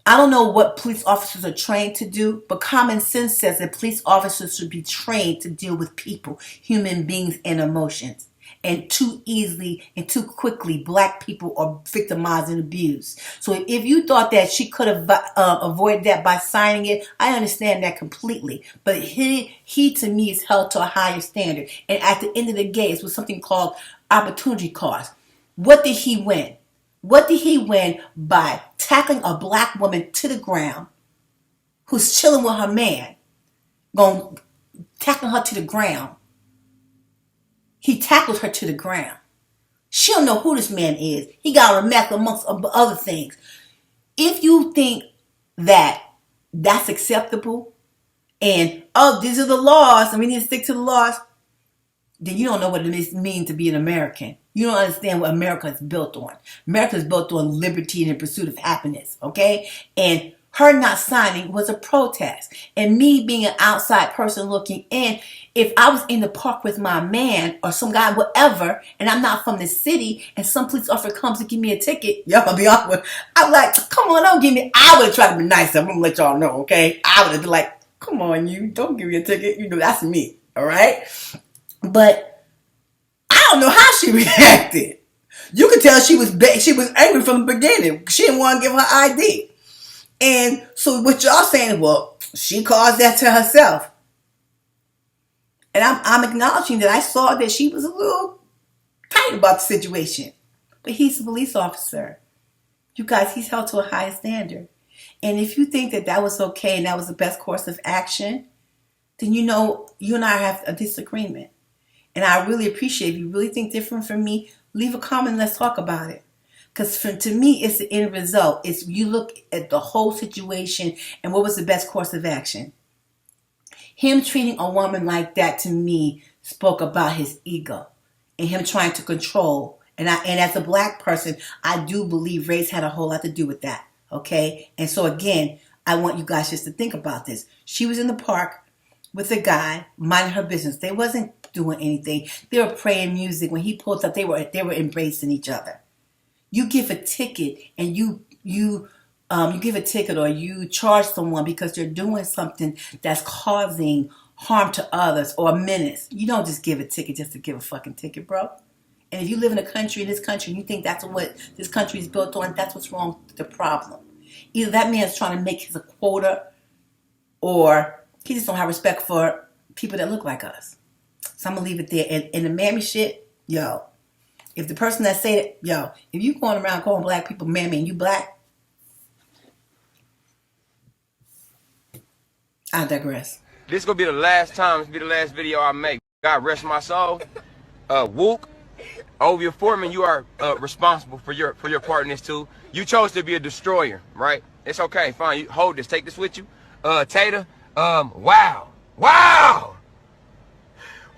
I don't know what police officers are trained to do, but common sense says that police officers should be trained to deal with people, human beings, and emotions. And too easily and too quickly, black people are victimized and abused. So if you thought that she could have avoided that by signing it, I understand that completely. But he to me is held to a higher standard. And at the end of the day, it was something called opportunity cost. What did he win? What did he win by tackling a black woman to the ground who's chilling with her man, tackling her to the ground? He tackled her to the ground. She don't know who this man is. He got her meth amongst other things. If you think that that's acceptable and, these are the laws and we need to stick to the laws, then you don't know what it means to be an American. You don't understand what America is built on. America is built on liberty and the pursuit of happiness, okay? And her not signing was a protest. And me being an outside person looking in, if I was in the park with my man or some guy, whatever, and I'm not from the city, and some police officer comes to give me a ticket, y'all gonna be awkward. I'm like, come on, don't give me. I would try to be nice. I'm gonna let y'all know, okay? I would have been like, come on, you don't give me a ticket. You know that's me, all right? But I don't know how she reacted. You could tell she was angry from the beginning. She didn't want to give her ID. And so what y'all saying, well, she caused that to herself. And I'm acknowledging that I saw that she was a little tight about the situation. But he's a police officer. You guys, he's held to a higher standard. And if you think that that was okay and that was the best course of action, then you know you and I have a disagreement. And I really appreciate if you really think different from me, leave a comment and let's talk about it. Because to me, it's the end result. It's you look at the whole situation and what was the best course of action. Him treating a woman like that to me spoke about his ego and him trying to control. And as a black person, I do believe race had a whole lot to do with that. Okay? And so again, I want you guys just to think about this. She was in the park with a guy minding her business. They wasn't doing anything. They were playing music. When he pulled up, they were embracing each other. You give a ticket and you give a ticket or you charge someone because they're doing something that's causing harm to others or a menace. You don't just give a ticket just to give a fucking ticket, bro. And if you live in this country, and you think that's what this country is built on, that's what's wrong with the problem. Either that man's trying to make his a quota or he just don't have respect for people that look like us. So I'm going to leave it there. And the Mammy shit, yo, if the person that said it, yo, if you going around calling black people Mammy and you black, I digress. This gonna be the last time. This will be the last video I make. God rest my soul. Wook, Ovia Foreman, you are responsible for your part in this too. You chose to be a destroyer, right? It's okay, fine. You hold this. Take this with you. Tata, wow,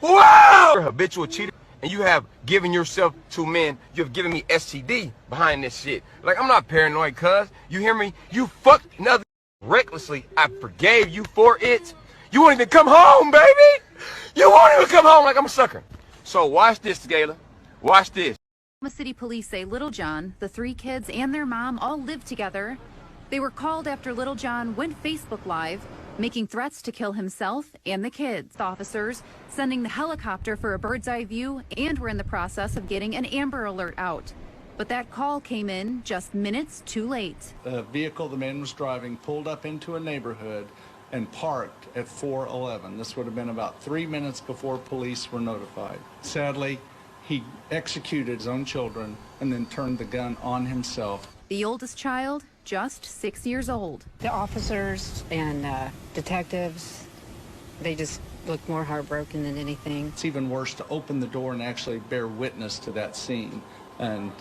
you're a habitual cheater, and you have given yourself to men. You have given me STD behind this shit. Like, I'm not paranoid, cuz. You hear me? You fucked another recklessly. I forgave you for it. You won't even come home, baby. You won't even come home like I'm a sucker. So watch this, Gayla. Watch this. Oklahoma City police say Littlejohn, the 3 kids, and their mom all lived together. They were called after Littlejohn went Facebook Live, making threats to kill himself and the kids. The officers sending the helicopter for a bird's eye view and were in the process of getting an Amber Alert out. But that call came in just minutes too late. The vehicle the man was driving pulled up into a neighborhood and parked at 411. This would have been about 3 minutes before police were notified. Sadly, he executed his own children and then turned the gun on himself. The oldest child, just 6 years old. The officers and detectives, they just look more heartbroken than anything. It's even worse to open the door and actually bear witness to that scene and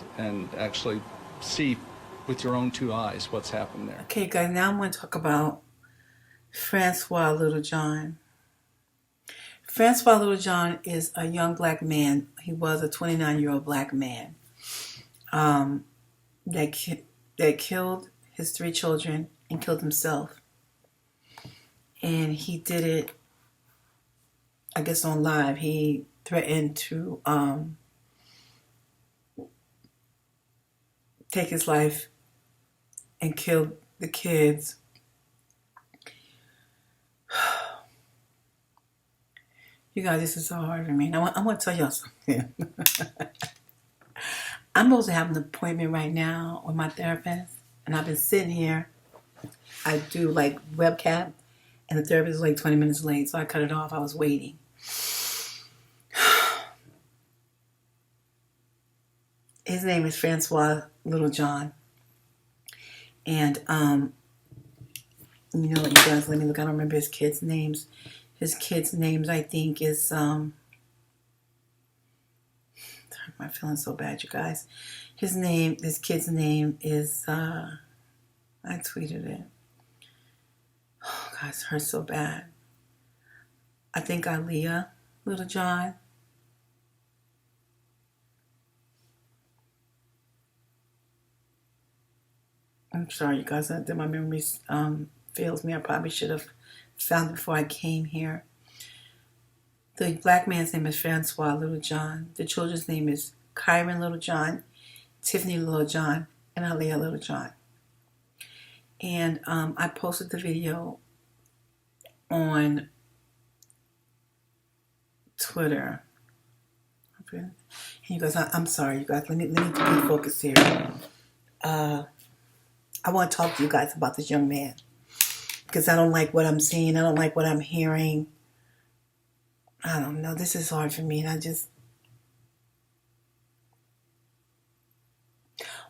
actually see with your own 2 eyes what's happened there. Okay, guys, now I'm going to talk about Francoise Littlejohn. Francois Littlejohn is a young black man. He was a 29-year-old black man that killed his 3 children and killed himself. And he did it, I guess, on live. He threatened to take his life and kill the kids. You guys, this is so hard for me. Now, I want to tell y'all something. I'm supposed to have an appointment right now with my therapist, and I've been sitting here. I do like webcam, and the therapist was like 20 minutes late, so I cut it off. I was waiting. His name is Francois Littlejohn, and you know what, you guys, let me look. I don't remember his kids' names. His kids' names, I think, is, I'm feeling so bad, you guys. His kid's name is, I tweeted it. Oh, guys, it hurts so bad. I think Aaliyah Littlejohn. I'm sorry, you guys, that my memory fails me. I probably should have found it before I came here. The black man's name is Francois Littlejohn. The children's name is Kyron Littlejohn, Tiffany Littlejohn, and Aaliyah Littlejohn. And I posted the video on Twitter. And you guys, I'm sorry, you guys. Let me be focused here. I want to talk to you guys about this young man, because I don't like what I'm seeing. I don't like what I'm hearing. I don't know. This is hard for me. And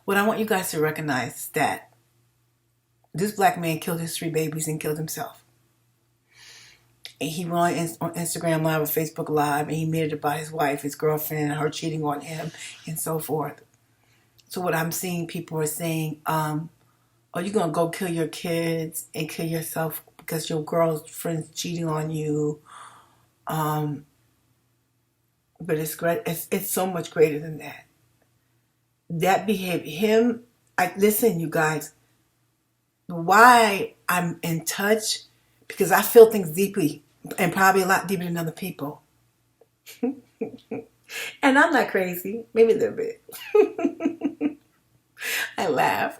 what I want you guys to recognize is that this black man killed his 3 babies and killed himself. And he went on Instagram Live or Facebook Live, and he made it about his wife, his girlfriend, her cheating on him, and so forth. So what I'm seeing, people are saying, are you going to go kill your kids and kill yourself because your girlfriend's cheating on you? But it's great. It's so much greater than that. That behavior, listen, you guys, why I'm in touch, because I feel things deeply, and probably a lot deeper than other people. And I'm not crazy, maybe a little bit. I laugh.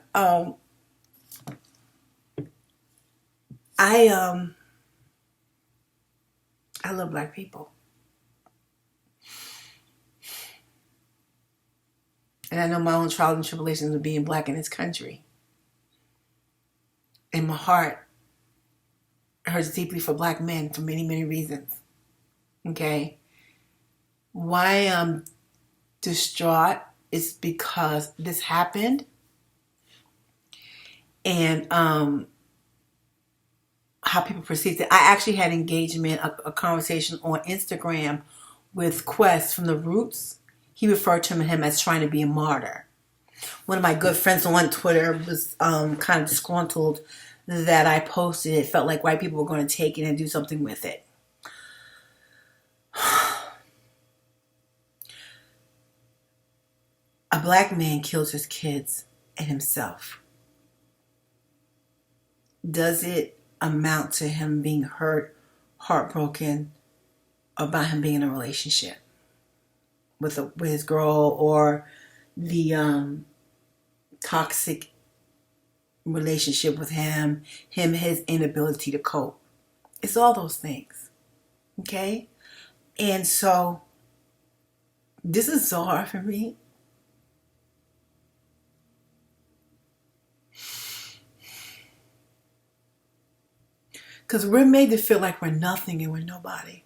I love black people. And I know my own trials and tribulations of being black in this country. And my heart hurts deeply for black men for many, many reasons. Okay? Why I'm distraught is because this happened. And how people perceived it. I actually had engagement, a conversation on Instagram with Quest from The Roots. He referred to him as trying to be a martyr. One of my good friends on Twitter was kind of disgruntled that I posted. It felt like white people were going to take it and do something with it. A black man kills his kids and himself. Does it amount to him being hurt, heartbroken about him being in a relationship with his girl, or the toxic relationship with his inability to cope? It's all those things. Okay? And so this is so hard for me. Because we're made to feel like we're nothing and we're nobody.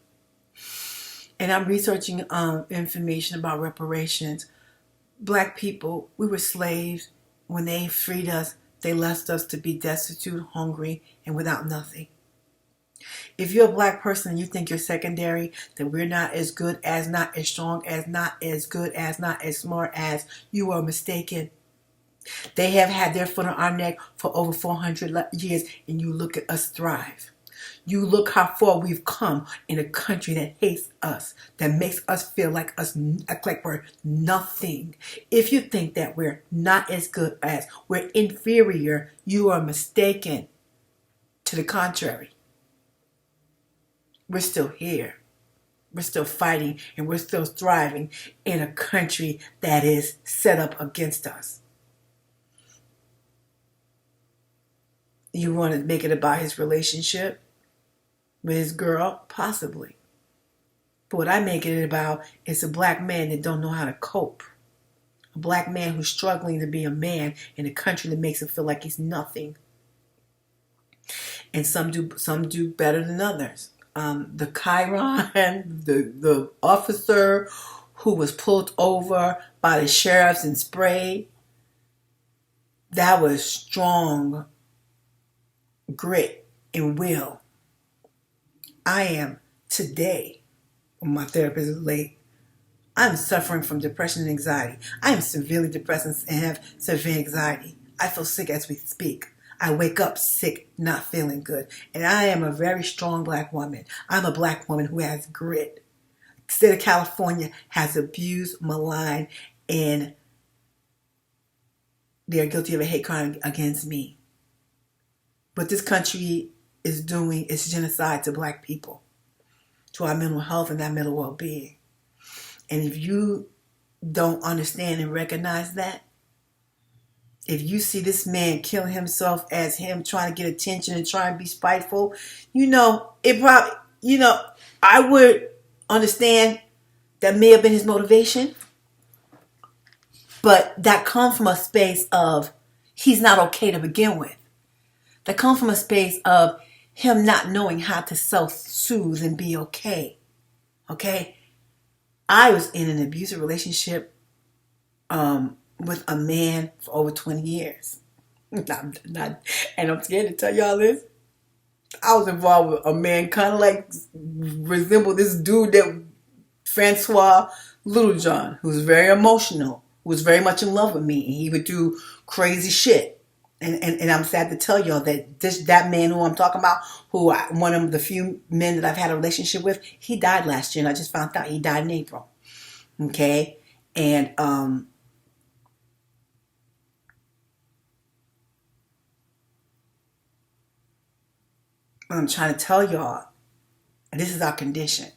And I'm researching information about reparations. Black people, we were slaves. When they freed us, they left us to be destitute, hungry, and without nothing. If you're a black person and you think you're secondary, that we're not as good as, not as strong as, not as good as, not as smart as, you are mistaken. They have had their foot on our neck for over 400 years, and you look at us thrive. You look how far we've come in a country that hates us, that makes us feel like we're nothing. If you think that we're not as good as, we're inferior, you are mistaken. To the contrary, we're still here. We're still fighting, and we're still thriving in a country that is set up against us. You want to make it about his relationship with his girl? Possibly. But what I make it about is a black man that don't know how to cope. A black man who's struggling to be a man in a country that makes him feel like he's nothing. And some do better than others. The Chiron, the officer who was pulled over by the sheriffs and sprayed, that was strong grit and will. I am today, when my therapist is late, I'm suffering from depression and anxiety. I am severely depressed and have severe anxiety. I feel sick as we speak. I wake up sick, not feeling good. And I am a very strong black woman. I'm a black woman who has grit. The state of California has abused, maligned, and they are guilty of a hate crime against me. What this country is doing is genocide to black people, to our mental health and our mental well-being. And if you don't understand and recognize that, if you see this man killing himself as him trying to get attention and trying to be spiteful, I would understand that may have been his motivation. But that comes from a space of he's not okay to begin with. That comes from a space of him not knowing how to self-soothe and be okay. Okay? I was in an abusive relationship with a man for over 20 years. And I'm scared to tell y'all this. I was involved with a man kind of like resembled this dude that Francoise Littlejohn, who was very emotional, who was very much in love with me, and he would do crazy shit. And I'm sad to tell y'all that that man who I'm talking about, one of the few men that I've had a relationship with, he died last year, and I just found out he died in April. Okay? And I'm trying to tell y'all, this is our condition.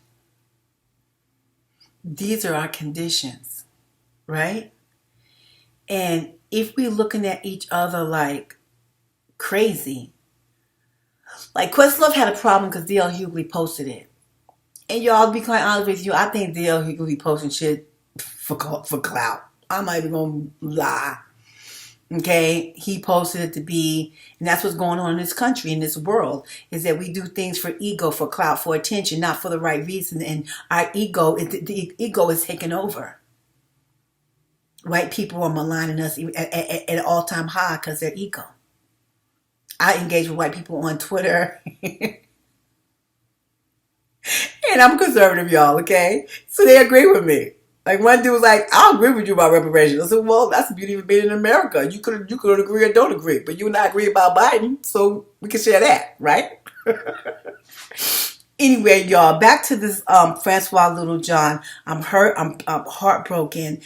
These are our conditions, right? And if we're looking at each other like crazy, like Questlove had a problem because D.L. Hughley posted it. And y'all, to be quite honest with you, I think D.L. Hughley posting shit for clout. I'm not even going to lie. Okay? He posted it to be, and that's what's going on in this country, in this world, is that we do things for ego, for clout, for attention, not for the right reason. And our ego, the ego is taking over. White people are maligning us at an all-time high because their ego. I engage with white people on Twitter. And I'm conservative, y'all, okay? So they agree with me. Like one dude was like, "I'll agree with you about reparations." I said, "Well, that's the beauty of being in America. You could agree or don't agree, but you and I agree about Biden, so we can share that, right?" Anyway, y'all, back to this Francoise Littlejohn. I'm hurt. I'm heartbroken,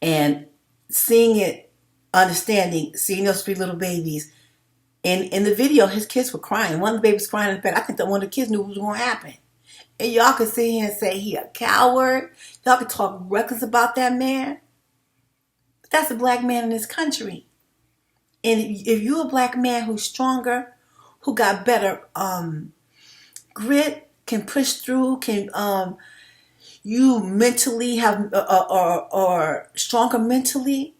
and seeing it, understanding, seeing those 3 little babies. In the video, his kids were crying. One of the babies crying in the bed. I think that one of the kids knew what was going to happen. And y'all can sit here and say he a coward. Y'all can talk reckless about that man. But that's a black man in this country. And if you're a black man who's stronger, who got better grit, can push through, can you mentally have or stronger mentally,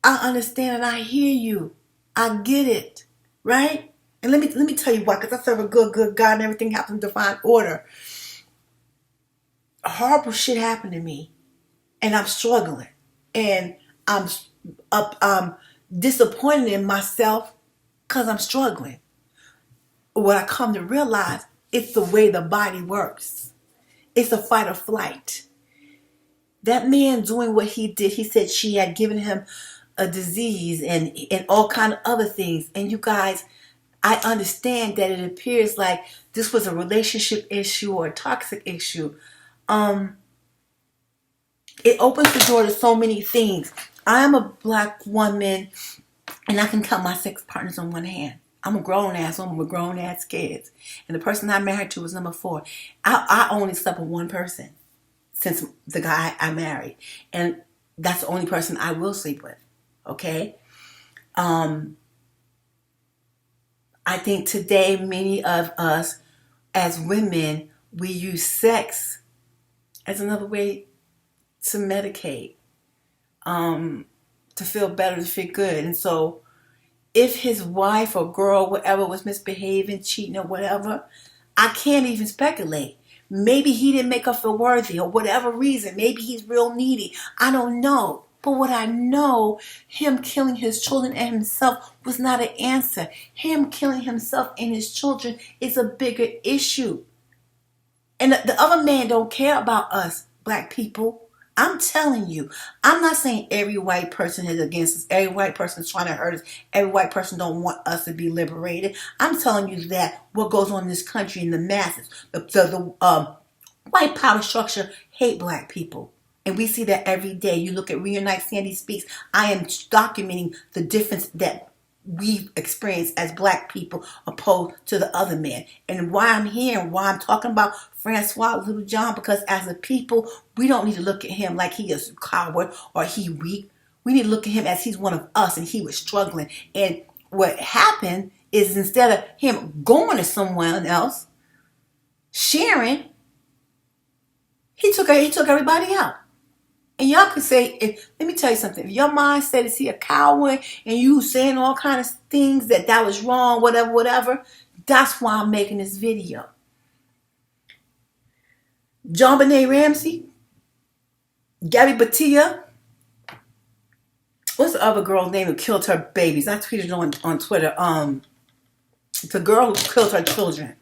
I understand and I hear you. I get it, right? And let me tell you why, because I serve a good God and everything happens in divine order. Horrible shit happened to me, and I'm struggling, and I'm disappointed in myself because I'm struggling. What I come to realize, it's the way the body works. It's a fight or flight. That man doing what he did, he said she had given him a disease and all kind of other things. And you guys, I understand that it appears like this was a relationship issue or a toxic issue. It opens the door to so many things. I'm a black woman, and I can count my sex partners on one hand. I'm a grown ass woman with grown ass kids. And the person I married to was number 4. I only slept with one person since the guy I married. And that's the only person I will sleep with. Okay? I think today many of us as women, we use sex as another way to medicate, to feel better, to feel good. And so if his wife or girl, whatever, was misbehaving, cheating or whatever, I can't even speculate. Maybe he didn't make her feel worthy or whatever reason. Maybe he's real needy. I don't know. But what I know, him killing his children and himself was not an answer. Him killing himself and his children is a bigger issue. And the other man don't care about us, black people. I'm telling you, I'm not saying every white person is against us. Every white person is trying to hurt us. Every white person don't want us to be liberated. I'm telling you that what goes on in this country in the masses, the white power structure hate black people. And we see that every day. You look at Reunite Sandy Speaks. I am documenting the difference that we experience as black people opposed to the other man. And why I'm here and why I'm talking about Francoise Littlejohn, because as a people, we don't need to look at him like he is a coward or he weak. We need to look at him as he's one of us and he was struggling. And what happened is instead of him going to someone else, sharing, he took everybody out. And y'all could say, let me tell you something. If your mind said, is he a coward? And you saying all kinds of things that was wrong, whatever. That's why I'm making this video. John Benet Ramsey, Gabby Batia. What's the other girl's name who killed her babies? I tweeted on Twitter. The girl who killed her children.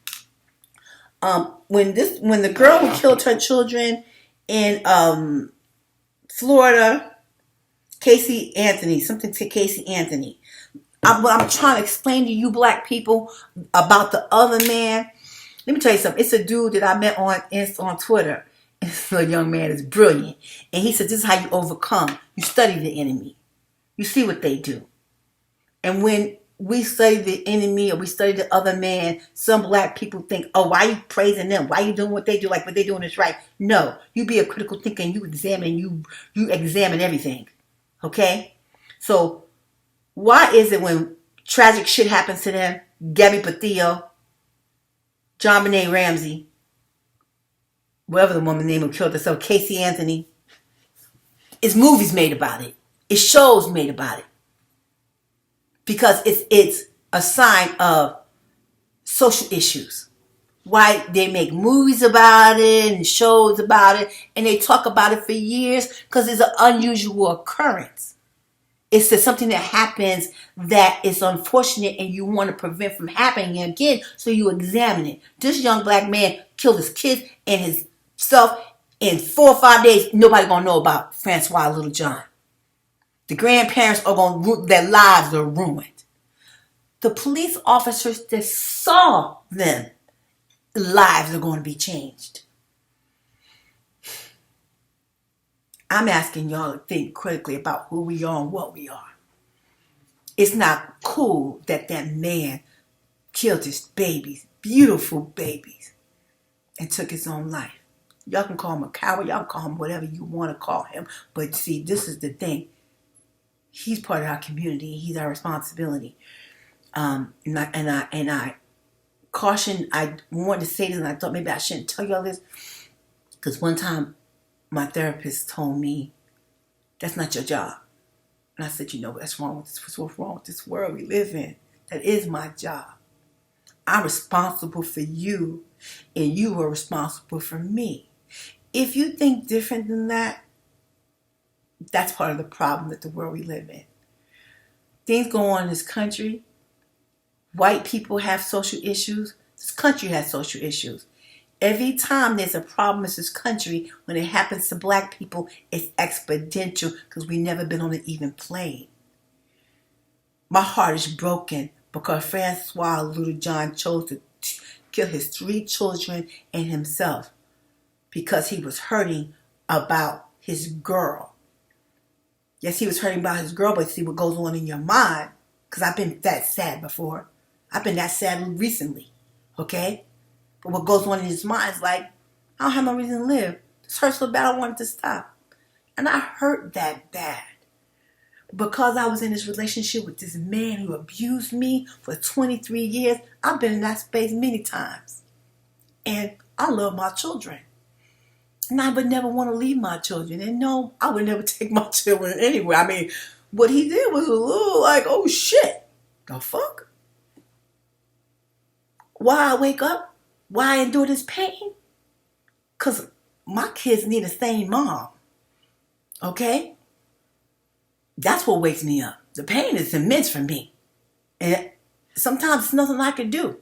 When the girl who killed her children in Florida, Casey Anthony, I'm trying to explain to you black people about the other man. Let me tell you something. It's a dude that I met on Twitter. This little young man is brilliant. And he said, this is how you overcome. You study the enemy. You see what they do. And when we study the enemy or we study the other man, some black people think, oh, why are you praising them? Why are you doing what they do? Like what they're doing is right. No, you be a critical thinker and you examine everything. Okay? So why is it when tragic shit happens to them, Gabby Patillo, John Benet Ramsey, whatever the woman's name who killed herself, Casey Anthony, it's movies made about it. It's shows made about it. Because it's a sign of social issues. Why they make movies about it and shows about it and they talk about it for years because it's an unusual occurrence. It's just something that happens that is unfortunate and you want to prevent from happening again, so you examine it. This young black man killed his kids and himself in 4 or 5 days. Nobody gonna know about Francoise Littlejohn. The grandparents are gonna, their lives are ruined. The police officers that saw them, lives are going to be changed. I'm asking y'all to think critically about who we are and what we are. It's not cool that that man killed his babies, beautiful babies, and took his own life. Y'all can call him a coward. Y'all can call him whatever you want to call him. But see, this is the thing. He's part of our community. He's our responsibility. And I caution. I wanted to say this, and I thought maybe I shouldn't tell y'all this, because one time my therapist told me, "That's not your job." And I said, "You know what's wrong with this? What's wrong with this world we live in? That is my job. I'm responsible for you, and you are responsible for me. If you think different than that, that's part of the problem that the world we live in. Things go on in this country. White people have social issues. This country has social issues. Every time there's a problem in this country, when it happens to black people, it's exponential because we've never been on an even plane. My heart is broken because Francois Littlejohn chose to kill his 3 children and himself because he was hurting about his girl. Yes, he was hurting about his girl, but see what goes on in your mind, because I've been that sad before. I've been that sad recently, okay? But what goes on in his mind is like, I don't have no reason to live. This hurts so bad, I want it to stop. And I hurt that bad. Because I was in this relationship with this man who abused me for 23 years, I've been in that space many times. And I love my children. And I would never want to leave my children. And no, I would never take my children anywhere. I mean, what he did was a little like, oh shit, the fuck? Why I wake up? Why I endure this pain? Because my kids need a sane mom. Okay? That's what wakes me up. The pain is immense for me. And sometimes it's nothing I can do.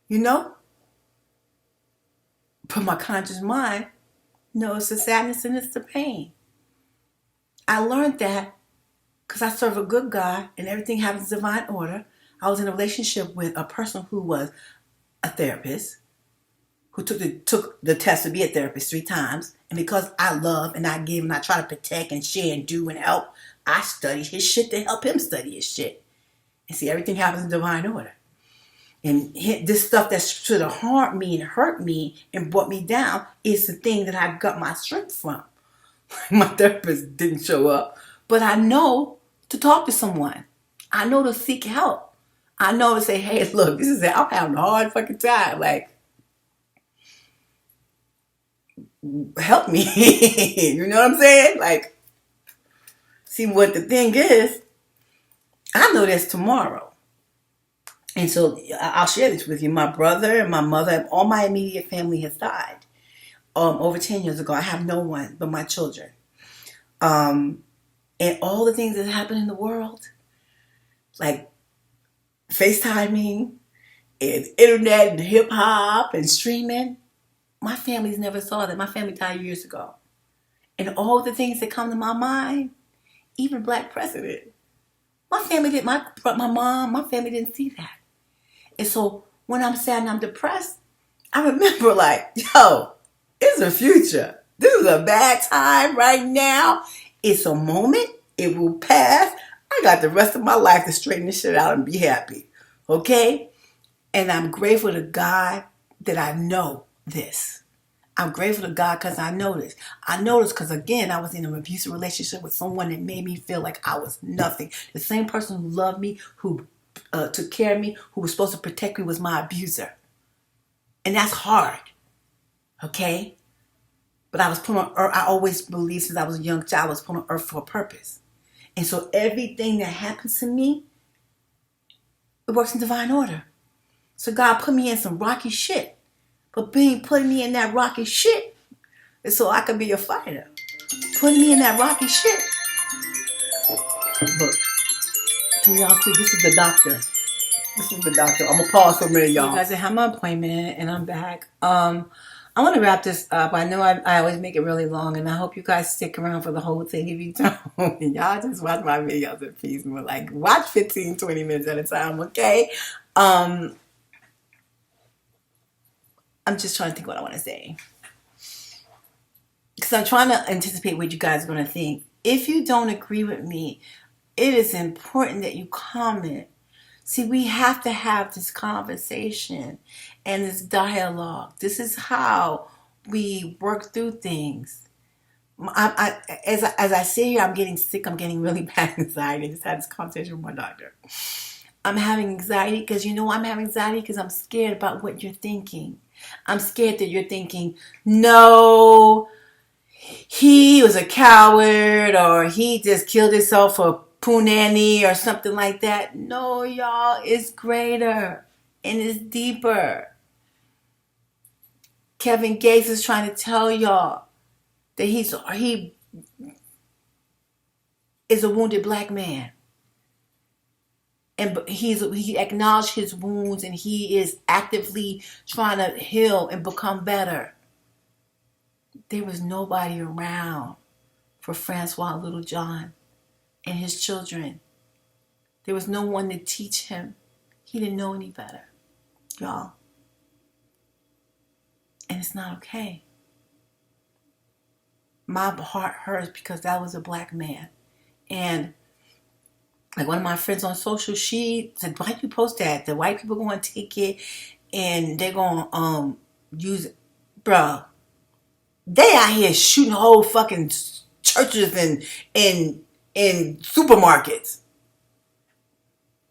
You know? But my conscious mind knows the sadness and it's the pain. I learned that because I serve a good God and everything happens in divine order. I was in a relationship with a person who was a therapist, who took the test to be a therapist 3 times. And because I love and I give and I try to protect and share and do and help, I study his shit to help him study his shit. And see, everything happens in divine order. And this stuff that should have harmed me and hurt me and brought me down is the thing that I got my strength from. My therapist didn't show up, but I know to talk to someone. I know to seek help. I know to say, hey, look, this is it. I'm having a hard fucking time. Like, help me. You know what I'm saying? Like, see, what the thing is, I know there's tomorrow. And so I'll share this with you. My brother and my mother and all my immediate family has died. Over 10 years ago. I have no one but my children. And all the things that happen in the world, like FaceTiming and internet and hip hop and streaming, my family's never saw that. My family died years ago. And all the things that come to my mind, even black president, my family didn't, my mom, my family didn't see that. And so when I'm sad and I'm depressed, I remember like, yo, it's a future. This is a bad time right now. It's a moment. It will pass. I got the rest of my life to straighten this shit out and be happy. Okay? And I'm grateful to God that I know this. I'm grateful to God because I know this. I know this because, again, I was in an abusive relationship with someone that made me feel like I was nothing. The same person who loved me, who took care of me, who was supposed to protect me, was my abuser. And that's hard. Okay? But I was put on earth. I always believed since I was a young child, I was put on earth for a purpose. And so everything that happens to me, it works in divine order. So God put me in some rocky shit. But putting me in that rocky shit is so I could be a fighter. Putting me in that rocky shit Look, can y'all see? This is the doctor. This is the doctor. I'm gonna pause for a minute, y'all. You guys, I had my appointment and I'm back. I want to wrap this up. I know I always make it really long, and I hope you guys stick around for the whole thing. If you don't, y'all just watch my videos in peace. More like watch 15, 20 minutes at a time, okay? I'm just trying to think what I want to say. Because I'm trying to anticipate what you guys are going to think. If you don't agree with me, it is important that you comment. See, we have to have this conversation and this dialogue. This is how we work through things. As I sit here, I'm getting sick. I'm getting really bad anxiety. I just had this conversation with my doctor. I'm having anxiety because you know I'm having anxiety because I'm scared about what you're thinking. I'm scared that you're thinking, no, he was a coward or he just killed himself for punani or something like that. No, y'all, it's greater and it's deeper. Kevin Gates is trying to tell y'all that he is a wounded black man. And he acknowledged his wounds and he is actively trying to heal and become better. There was nobody around for Francoise Littlejohn and his children. There was no one to teach him. He didn't know any better, y'all. And it's not okay. My heart hurts because that was a black man. And like one of my friends on social, she said, why you post that? The white people going to take it and they're going to use it. Bruh, they out here shooting whole fucking churches and supermarkets.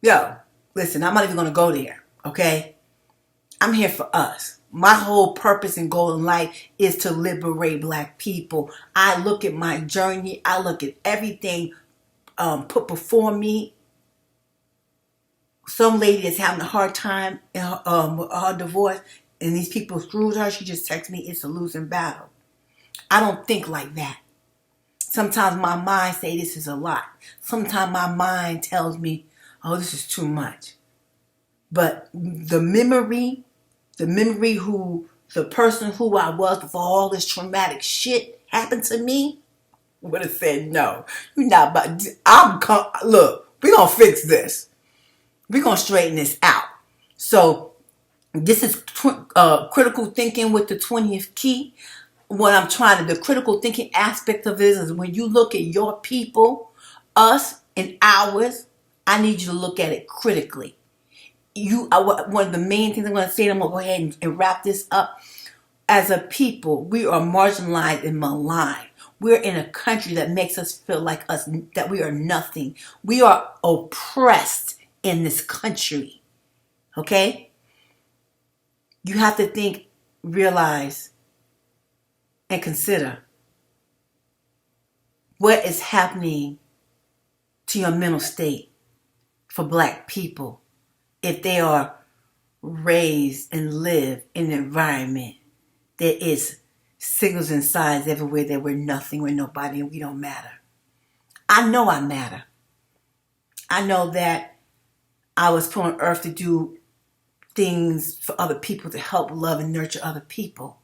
Yo, listen, I'm not even going to go there, okay? I'm here for us. My whole purpose and goal in life is to liberate black people. I look at my journey. I look at everything put before me. Some lady is having a hard time with her divorce, and these people screwed her. She just texted me, it's a losing battle. I don't think like that. Sometimes my mind say this is a lot. Sometimes my mind tells me, oh, this is too much. But the person who I was before all this traumatic shit happened to me, would have said, no, you're not about, look, we're going to fix this. We're going to straighten this out. So this is critical thinking with the 20th key. What I'm trying to, the critical thinking aspect of this is when you look at your people, us and ours, I need you to look at it critically. One of the main things I'm going to say, and I'm going to go ahead and wrap this up. As a people, we are marginalized and maligned. We're in a country that makes us feel like that we are nothing. We are oppressed in this country. Okay? You have to think, realize, and consider what is happening to your mental state for black people if they are raised and live in an environment that is signals and signs everywhere that we're nothing, we're nobody, and we don't matter. I know I matter. I know that I was put on earth to do things for other people, to help love and nurture other people.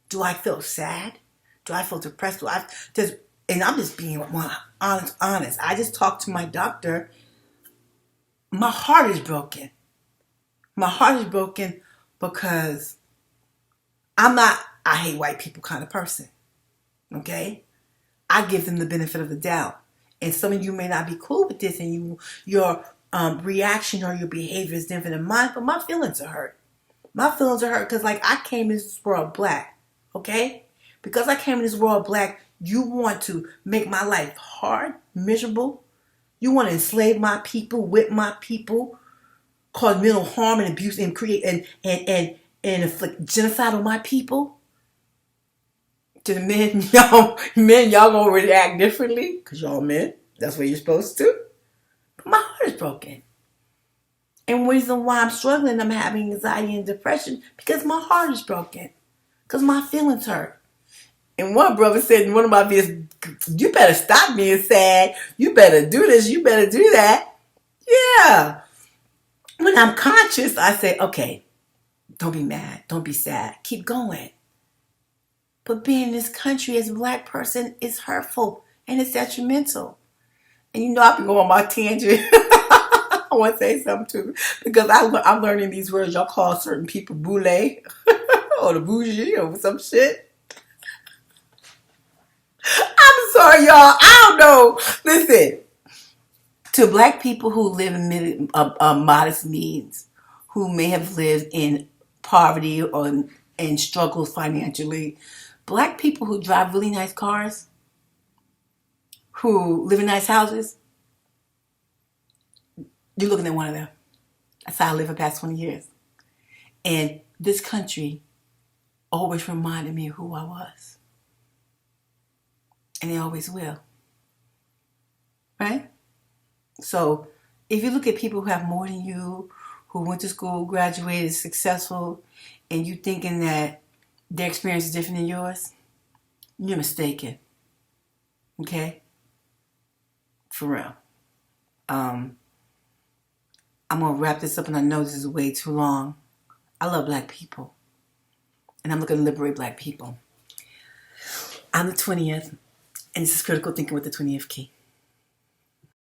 Do I feel sad? Do I feel depressed? And I'm just being honest. I just talked to my doctor. My heart is broken. My heart is broken because I'm not I hate white people kind of person. Okay? I give them the benefit of the doubt. And some of you may not be cool with this and your reaction or your behavior is different than mine, but my feelings are hurt. My feelings are hurt because I came in this world black. Okay? Because I came in this world black, you want to make my life hard, miserable. You want to enslave my people, whip my people, cause mental harm and abuse and create and inflict genocide on my people. To the men, y'all gonna react differently because y'all men. That's what you're supposed to. But my heart is broken. And the reason why I'm struggling, I'm having anxiety and depression because my heart is broken. Because my feelings hurt. And one brother said in one of my videos, you better stop being sad. You better do this. You better do that. Yeah. When I'm conscious, I say, okay, don't be mad. Don't be sad. Keep going. But being in this country as a black person is hurtful and it's detrimental. And you know I've been going on my tangent. I want to say something too. Because I'm learning these words. Y'all call certain people boule or the bougie or some shit. I'm sorry, y'all. I don't know. Listen. To black people who live in modest means, who may have lived in poverty or in struggles financially, black people who drive really nice cars, who live in nice houses, you're looking at one of them. That's how I lived for the past 20 years. And this country always reminded me of who I was. And they always will. Right? So if you look at people who have more than you, who went to school, graduated, successful, and you thinking that their experience is different than yours, you're mistaken. Okay? For real. I'm going to wrap this up, and I know this is way too long. I love black people. And I'm looking to liberate black people. I'm the 20th, and this is Critical Thinking with the 20th Key.